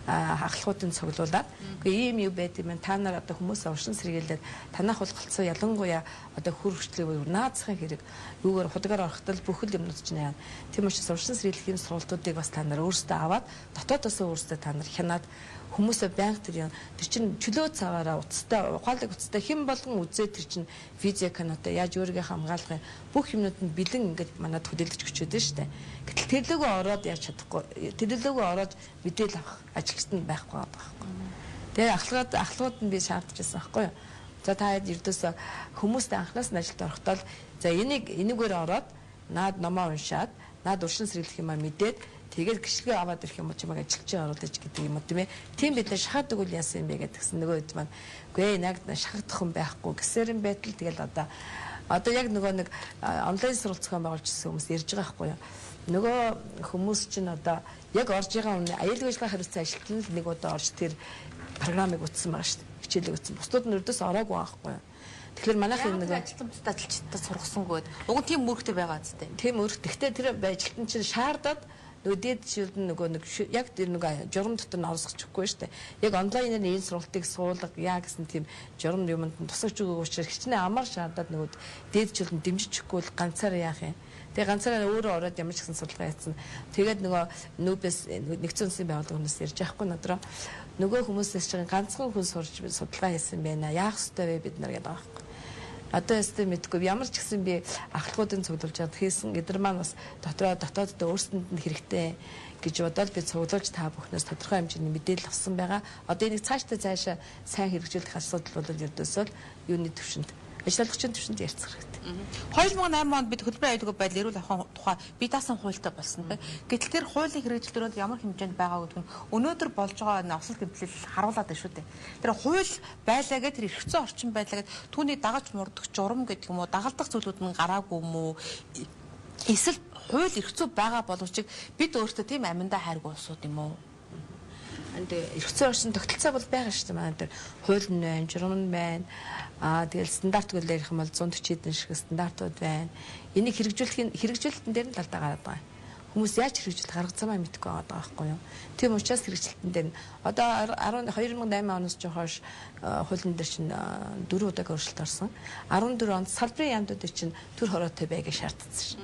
ахлахуудын цуглуулад ийм юу байд юм та нар одоо хүмүүс уршин сэргийлээд танах хулгалцсан ялангуяа одоо хүр хөшлөг наацхан хэрэг юугаар худагаар орохтол бүхэл юмнууд ч яа. Тийм учраас уршин сэргийлэхийн сургалтуудыг бас та нар өөрсдөө аваад дотоодоос өөрсдөө та нар хянаад хүмүүсээ байнга тэр чинь чөлөө цагаараа уцтай ухаалаг уцтай хэн болгон үзээ тэр чинь видео кинотой яаж өөрийгөө хамгаалах бүх юмнууд нь бэлэн ингээд манад хөдөлгөж өчөөд штэ. Гэтэл тэрлөөгөө ороод яаж чадахгүй тэрлөөгөө ороод мэдээлэл авах ажилчтанд байхгүй байгаа байхгүй. Тэгээ ахлагууд нь би шаардж байсан байхгүй юу. За та ердөөсөө хүмүүстэй анхнаас нь ажилд орохдоо за энийгээр ороод наад номоо уншаад наад уршин сэргийлэх юмаа мэдээд тэгээд гიშгэ аваад ирэх юм уу чимээ ажилч ороод иж гэдэг юм уу тийм ээ. Тийм бид нар шахаад өгвөл яасан юм бэ гэдгсэн нөгөө хэд маань үгүй яг шахагдах юм байхгүй гэсэрэн байтал тэгэл одоо яг нөгөө нэг онлайн сургалт зохион байгуулжсэн хүмүүс ярьж байгаа байхгүй юу. Нөгөө хүмүүс чинь одоо яг орж байгаа үнэ аюулгүй ажиллагаа хариуцсан ажилтнууд нэг удаа орж тэр програмыг утсан байгаа шүү дээ. Хичээлийг утсан. Бусдууд нь өрдөөс ороогүй байхгүй юу. Тэгэхээр манайхын нэг ажилтан бусдад ажилчдад сургасангүй. Уг нь тийм мөрөгтэй байгаа зү. Тийм мөрөгтэй. Гэхдээ тэр ажилтан чинь шаардаад нөгөө дээд шилд нөгөө нэг яг тэр нэг журам дотор нь орсочихгүй шүү дээ. Яг онлайнаар энэ сургалтыг суулга яа гэсэн тийм журам юмд тусагч өгөх учраас хичнээн амар шаардаад нөгөө дээд шилд нь дэмжичихгүй л ганцаараа яах юм. Тэгээ ганцаараа өөрөө ороод ямар ч гэсэн судалгаа хийсэн. Тэгээд нөгөө нүүбэс нэгдсэн үндэсний байгууллагаас ирж яахгүй надраа нөгөө хүмүүсээс чинь ганцхан хүн сурж судалгаа хийсэн байна. Яах ёстой вэ бид нар гэдэг байгаа. Одоо өстэй мэдгүй ямар ч гэсэн би ахлагуудын цуглуулж чад хийсэн эдгээр маань бас дотооддоо өөрсдөнд нь хэрэгтэй гэж бодоод би цуглуулж та бүхнээс тодорхой хэмжээний мэдээлэл авсан байгаа. Одоо энийг цаашдаа сайн хэрэгжүүлэх асуудал бол ердөөсөө юуны төвшөнд ажиллагчийн төвшөнд ярьцах хэрэгтэй. 2008 онд бид хөтөлбөрийн аюулгүй байдал эрүүл ахуйн тухай бие даасан хуультай болсон байна. Гэтэл тэр хуулийн хэрэгжилтөрөнд ямар хэмжээнд байгаа гэдэг нь өнөөдөр болж байгаа осол гэмтлэл харуулдаг шүү дээ. Тэр хууль байлаа гэдэг тэр эрхцэн орчин байлаа гэдэг түүний дагаж мурдах журам гэдэг юм уу дагалдах зүйлүүд нь гараагүй юм уу? Эсвэл хууль эрхцэн байгаа боловч бид өөртөө тийм аминдаа хайргүй улсууд юм уу? Энд эрхцэн орчин тогтолцоо бол байгаа шүү дээ. Манай тэр хууль нь байна, журам нь байна. Тэгэл стандартгүй л ярих юм бол 140 хэдэн шиг стандартууд байна. Энийг хэрэгжүүлэлтэн дээр нь талдаа гараад байгаа. Хүмүүс яаж хэрэгжүүлэх арга замаа мэдгүй байгаа байхгүй юу? Тийм учраас хэрэгжүүлэлтэн дээр нь одоо 2008 оноос хойш хуулийн дээр чинь 4 удаа өөрчлөлт орсон. 14 онд салбарын яамдууд чинь төр хороотой байг шаардсан шин.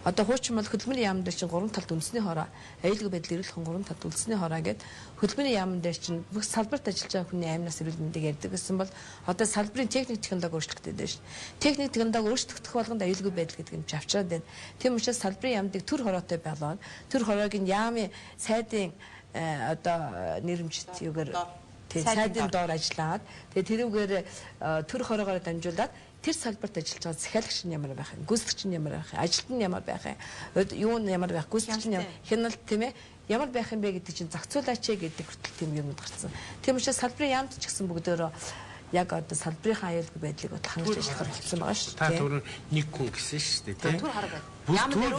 Одоо хуучин бол хөдөлмөрийн яамд дээр чинь 3 талд үндэсний хороо, аюулгүй байдал эрүүлхэн 3 талд үндэсний хороо гэдэг хөдөлмөрийн яамд дээр чинь бүх салбарт ажиллаж байгаа хүний амнаас эрүүл мэндийг ярьдаг гэсэн бол одоо салбарын техник технологи өөрчлөгдөж байна шин. Техник технологи өөрчлөгдөх болгонд аюулгүй байдал гэдэг юм авчраад байна. Тийм учраас салбарын яамдыг төр хороотой байлгаад төр хороог нь яамын сайдын одоо нэрмжит юугаар сайдын доор ажиллаад тэгээ тэрүүгээр төр хороогоор дамжуулаад тэр салбарт ажиллаж байгаа захиалагч нь ямар байх юм, гүйцэтгэгч нь ямар байх юм, ажилт нь ямар байх юм, юу нь ямар байх, гүйцэтгэгч нь хяналт тийм ээ ямар байх юм бэ гэдэг чинь зохицуулаач гэдэг хүртэл тийм юмуд гарсан. Тийм учраас салбарын яамд ч гэсэн бүгдөө яг одоо салбарынхаа аюулгүй байдлыг хангаж ажиллахаар болсон байгаа шүү дээ. Та түрүү нэг хүн гэсэн шүү дээ тийм. Түр хараг.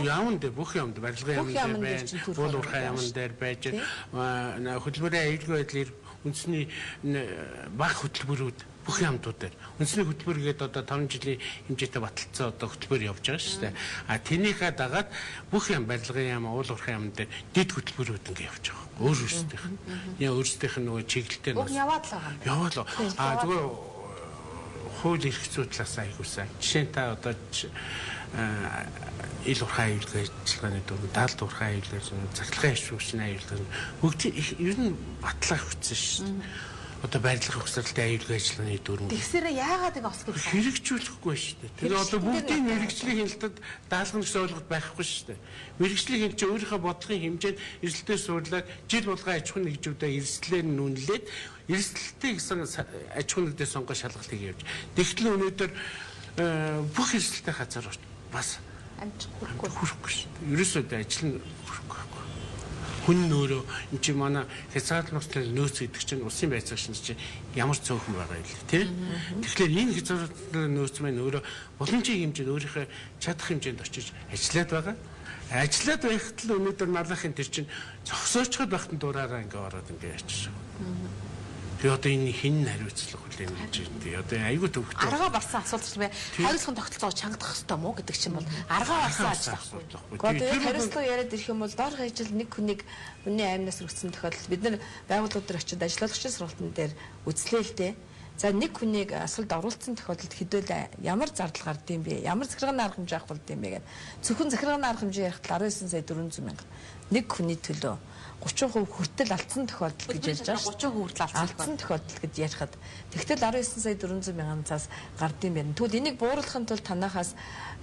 Яамд дээр бүх яамд барилгын яамд дээр байна. Уул уурхай яамд дээр байж хөтөлбөрийн аюулгүй байдлыг үндэсний баг хөтөлбөрүүд бүх яамдууд дээр үндэсний хөтөлбөр гээд одоо 5 жилийн хэмжээтэй баталцсан одоо хөтөлбөр явж байгаа шүү дээ. Тэрнийхээ дагаад бүх яам барилгын яам, уул уурхай яам дээр дэд хөтөлбөрүүд ингэ явж байгаа. Өөрсдийнх нь. Яа өөрсдийнх нь нөгөө чиглэлтэй нь. Яваад л байгаа. Яваад л. Зүгээр хууль эрх зүй талаас аягуулсан. Жишээ нь та одоо ил уурхай аюулгүй ажиллагааны дөрөв, даалд уурхай аюулгүй, захиргааны ашигчны аюулгүй бүгд ер нь батлаа хүчсэн шүү дээ. одоо барилгын ухсралтай аюулгүй ажиллагааны дүрм Тэгсээрээ яагаад ингэ ослох вэ? хэрэгжүүлэхгүй шүү дээ. Тэгээ одоо бүгдийн мэрэгжлийн хяналтад даалгана гэсэн ойлголт байхгүй шүү дээ. Мэрэгжлийн хяналт чинь өөрийнхөө бодлогын хэмжээнд эрсдэлтэй суурлаад жил болгоо аж ахуйн нэгжүүдэд эрсдлээр нь үнэлээд эрсдэлтэй гэсэн аж ахуйн нэгдээ сонгож шалгалтыг явуулж. Тэгтэл өнөөдөр бүх эрсдэлтэй газар бас Амжихгүй. хүрэхгүй шүү дээ. Ерөөсөө ажил нь хүрэхгүй байхгүй. Хүн нөөрөө энэ чи манай хязгаарлалтын нөөц гэдэг чинь улсын байцаагч чинь ямар цөөхөн байгаа юм тий. Тэгэхээр энэ хязгаарлалтын нөөц маань өөрөө боломжийн хэмжээнд өөрийнхөө чадах хэмжээнд очиж ажиллаад байгаа. Ажиллаад байхад л өнөөдөр налахын тэр чинь зогсоочход байхад дураараа ингээ ороод ингээ яачих. Тэгээ одоо энэ хин хариуцлага хүлээн гэж байна. Одоо айгүй төвхтэй. Аргаа барсан асуулт чинь хариуцлагын тогтолцоог чангадах хэрэгтэй мó гэдэг чинь бол аргаа барсан ажиллахгүй. Тэгээд хариуцлага яриад ирэх юм бол дор хajил нэг хүний аймнаас өргөцсөн тохиолдолд бид нар байгууллагууд дээр очиод ажиллуулагчийн сургалтын дээр үзлээ л дээ. За нэг хүнийг асуулд оруулсан тохиолдолд хэдүүл ямар зардал гардыг юм бэ? Ямар захиргааны арга хэмжээ авах болд юм бэ гэдэг. Зөвхөн захиргааны арга хэмжээ ярихад 19 сая 400 мянга. Нэг хүний төлөө 30% хүртэл алдсан тохиолдол гэж ярьж байгаа шүү. 30% хүртэл алдсан тохиолдол гэж ярихад тэгтэл 19 сая 400 мянган цаас гардыг байна. Тэгвэл энийг бууруулахын тулд танахаас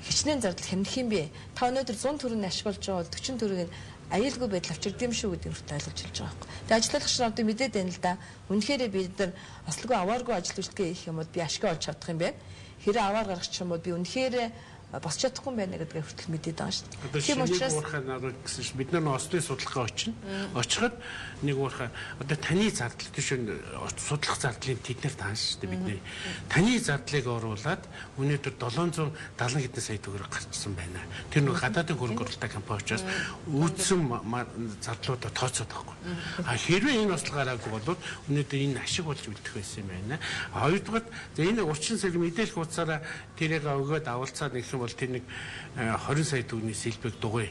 хичнээн зардал хэмнэх юм бэ? Та өнөөдөр 100 төгрөг ашиглаж байгаа бол 40 төгрөгийг аюулгүй байдал авчирд юм шүү гэдэг нь ойлгож хэлж байгаа байхгүй. Тэгээ ажиллуулагч нар одоо мэдээд байна л да. Үнэхээр бид нар ослого авааргүй ажил үйлчлэгээ хийх юм бол би ашиг олж чадах юм бэ? Хэрэг аваар гаргачих юм бол би үнэхээр босч чадахгүй байна гэдгээ хүртэл мэдээд байгаа шүү дээ. Тийм учраас гэсэн чинь бид нар ослын судалгаа очино. Очиход нэг уурхай одоо таны зардал тийш судлах зардлын тэднэр тааш шүү дээ бидний. Таны зардлыг оруулаад өнөөдөр 770 хэдэн сая төгрөг гарчсан байна. Тэр нэг гадаадын хөрөнгө оруулалтын компани учраас үүдсэн зардлуудаа тооцоод байхгүй. А хэрвээ энэ ослого гараагүй бол өнөөдөр энэ ашиг болж үлдэх байсан юм байна. Хоёрдугаар энэ урчин сэрэг мэдээлэх утсаараа тэрийг өгөөд авалцаад нэг бол тэр нэг 20 сая төгрөгийн сэлбэг дугуй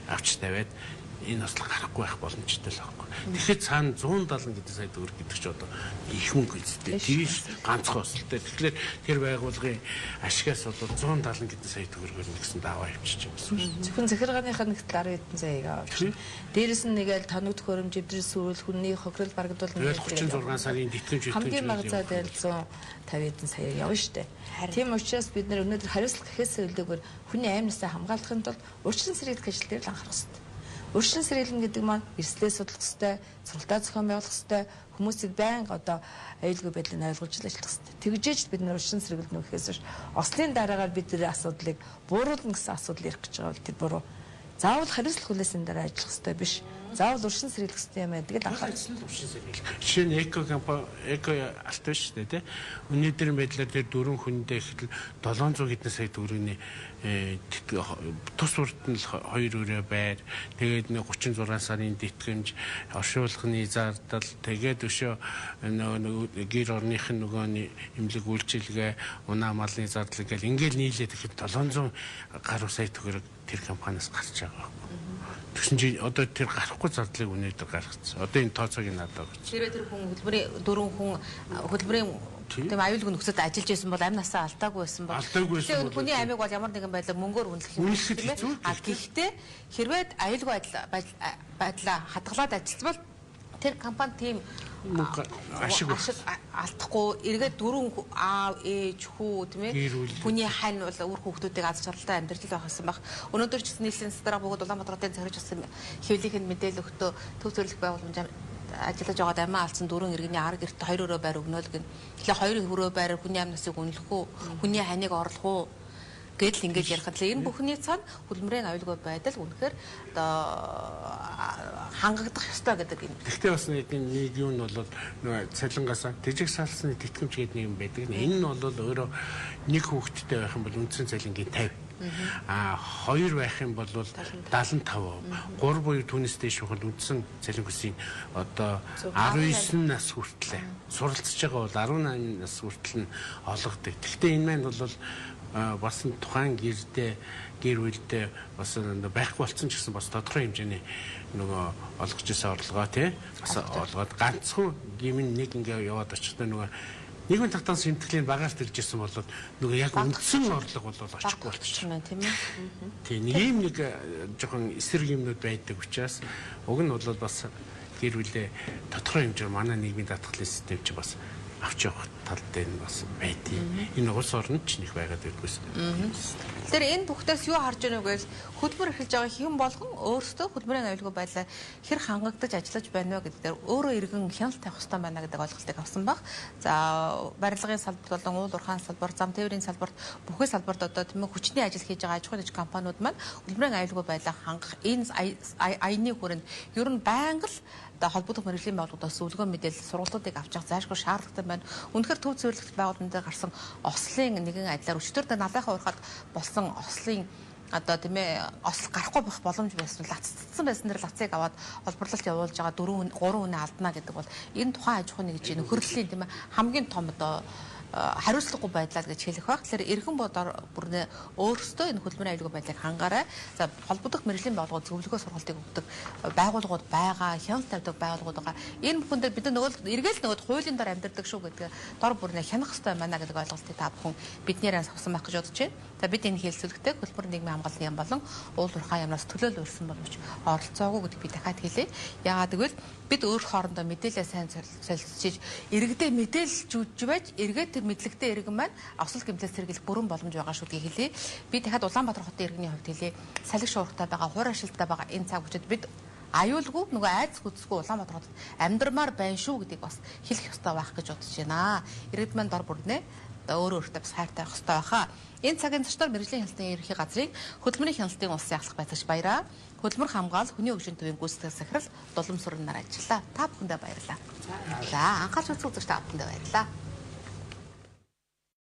авч тавиад энэ ослого гарахгүй байх боломжтой л байхгүй. Тэгэхээр цаана 170 хэдэн сая төгрөг гэдэг чинь одоо их мөнгө үстэй. Тийш ганцхан ослолтой. Тэгэхээр тэр байгууллагын ашигаас бол 170 хэдэн сая төгрөгөөр нэгсэн даваа явчих юм. Зөвхөн захиргааныхаа нэг 10 хэдэн саяг авч. Дээрээс нь нэгэл тоног төхөөрөмж эвдрэл сүрүүл хүний хохирол барагдуулна гэдэг. 36 сарын тэтгэмж хамгийн бага зай дээр 150 хэдэн сая явна штэ. Тийм учраас бид нар өнөөдөр хариуцлага гэхээс илүүгээр хүний аймнасаа хамгаалахын тулд урьдчилан сэргийлэх ажил дээр л анхаарах хэрэгтэй. Урьдчилан сэргийлнэ гэдэг маань эрсдлээ судлах хэрэгтэй, сургалтаа зохион байгуулах хэрэгтэй, хүмүүсийг байнга одоо аюулгүй байдлыг ойлгуулж ажиллах хэрэгтэй. Тэгжээж бид нар урьдчилан сэргийлнэ гэхээс ослын дараагаар бид тэр асуудлыг бууруулна гэсэн асуудал ярих гэж байгаа бол тэр буруу. Заавал хариуцлага хүлээсэн дараа ажиллах хэрэгтэй биш. Заавал урьдчилан сэргийлэх хэрэгтэй юм байдаг л анхаарах. Жишээ нь эко компани эко алт биш үү те. Өнөөдрийн байдлаар тэр 4 хүндээ ихэл 700 хэдэн сая төгрөгийн тус урд нь 2 өрөө байр, тэгээд 36 сарын тэтгэмж, оршуулгын зардал, тэгээд өшөө гэр орных нь нөгөө эмнэлэг үйлчилгээ, унаа малын зардал гэл ингээл нийлээд ихэд 700 гаруй сая төгрөг тэр компаниас гарч байгаа. Тэгсэн чи одоо тэр гарахгүй зардлыг өнөөдөр гаргацсан. Одоо энэ тооцоог надад өгч. Тэрээ тэр хүн хөдөлмөрийн 4 хүн хөдөлмөрийн тийм аюулгүй нөхцөлд ажиллаж байсан бол амнасаа алдаагүй байсан бол тэгээд хүний амийг бол ямар нэгэн байдлаар мөнгөөр үнэлэх юм тийм ээ. А гэхдээ хэрвээ аюулгүй байдлаа хадгалаад ажилласан бол тэр компани тийм ашиг алдахгүй эргээд 4 аав ээж хүү тийм ээ хүний хань бол үр хүүхдүүдийг аз жаргалтай амьдрал байхсан баг. Өнөөдөр ч гэсэн нийслэлийн страх бөгөөд Улаанбаатар хотын захирч болсон хэвлэлийн мэдээлэл өгтөө төв зөвлөх байгууламж ажиллаж байгаад амиа алдсан 4 иргэний арга гэрт 2 өрөө байр өгнө л гэн. Тэгэхээр 2 өрөө байраар хүний амнасыг үнэлэх үү, хүний ханиг орлох уу гэдэл ингэж ярихад л энэ бүхний цаана хөдөлмөрийн аюулгүй байдал үнэхээр одоо хангагдах ёстой гэдэг юм. Гэхдээ бас нэг юм нь бол нөгөө цалингаас тэжиг салсны тэтгэмж гэдэг нэг юм байдаг. Энэ нь бол өөрөө нэг хүүхэдтэй байх юм бол үндсэн цалингийн 50. А 2 байх юм бол 75%. 3 буюу түүнээс дээш бол үндсэн цалин хүсийн одоо 19 нас хүртлээ. Суралцж байгаа бол 18 нас хүртэл нь олгодог. Гэхдээ энэ маань бол бас тухайн гэр бүлдээ бас байхгүй болсон ч гэсэн бас тодорхой хэмжээний нөгөө олгож ирсэн орлогоо тий бас олгоод ганцхан гимн нэг ингээ яваад очихдоо нөгөө нэгэн татан сэмтгэлийн багаар төрж ирсэн бол нөгөө яг үндсэн орлого бол очихгүй болчихно тийм ээ. Тий нэг юм нэг жоохон эсрэг юмнууд байдаг учраас уг нь бол бас гэр бүлээ тодорхой хэмжээр манай нийгмийн даатгалын систем чи бас авч явах тал дээр нь бас байдгийг. Энэ улс орнд ч нэг байгаад байгүйс. Тэгэхээр энэ бүхтээс юу харж байна вэ гэвэл хөдөлмөр эрхэлж байгаа хэн болгон өөрсдөө хөдөлмөрийн аюулгүй байдлаа хэр хангагдаж ажиллаж байна вэ гэдэг дээр өөрөө иргэн хяналт тавих хэрэгтэй байна гэдэг ойлголтыг авсан баг. За барилгын салбарт болон уул уурхайн салбар, зам тээврийн салбарт бүхэл салбарт одоо тийм хүчний ажил хийж байгаа аж ахуйн нэгж компаниуд маань хөдөлмөрийн аюулгүй байдлаа хангах энэ аяны хүрээнд ер нь байнга л холбогдох мэргэжлийн байгууллагуудаас зөвлөгөө мэдээлэл сургалтуудыг авч явах зайлшгүй шаардлагатай байна. Үнэхээр төв зөвлөлт байгууллагуудад гарсан ослын нэгэн адилаар өчтөр налынхаа уурхад болсон ослын одоо тийм ээ осол гарахгүй байх боломж байсан лаццсан байсан дэр лацыг аваад олборлолт явуулж байгаа 3 хүн алдна гэдэг бол энэ тухайн аж ахуйн нэгжийн нөхөрлөлийн тийм ээ хамгийн том одоо хариуцлагагүй байдлаа гэж хэлэх байх. Тэгэхээр эрхэн бодоор бүрнээ өөрсдөө энэ хөдөлмөрийн аюулгүй байдлыг хангаарай. За холбогдох мэргэжлийн байгууллагууд зөвлөгөө сургалтыг өгдөг байгууллагууд байгаа, хяналт тавьдаг байгууллагууд байгаа. Энэ бүхэнд бид эргээл нөгөө хуулийн дор амьдардаг шүү гэдэг дор бүрнээ хянах хэрэгтэй байна гэдэг ойлголтыг та бүхэн биднээс авсан байх гэж бодож байна. За бид энэ хэлэлцүүлэгтээ хөдөлмөр нийгмийн хамгааллын яам болон уул уурхай яамнаас төлөөлөлсөн боловч оролцоогүй гэдгийг би дахиад хэлье. Яагаад гэвэл бид өөр хоорондоо мэдээлэл сайн солилцож иргэдээ мэдээлж үж байж эргээд тэр мэдлэгтэй иргэн маань авсал гэмтээс сэргийлэх бүрэн боломж байгаа шүү гэдгийг хэлье. Би дахиад Улаанбаатар хотын иргэний хувьд хэлье. Салхи шуургатай байгаа, хуур ашилттай байгаа энэ цаг үеэд бид аюулгүй нөгөө айц хүчгүй Улаанбаатар хотод амьдрмаар байна шүү гэдгийг бас хэлэх ёстой байх гэж бодож байна. Иргэд маань дор бүрнээ өөрөө өөртөө бас хайртай байх ёстой байхаа. Энэ цагийн зочдоор мэргэжлийн хяналтын ерөнхий газрыг хөдөлмөрийн хяналтын улсын ахлах байцаагч баяраа. Хөдөлмөр хамгаал хүний хөгжлийн төвийн гүйцэтгэх захирал Дулам Сүрэн нар ажиллаа. Та бүхэндээ баярлалаа. За анхаарч үзсэн үзэгч та бүхэндээ баярлалаа.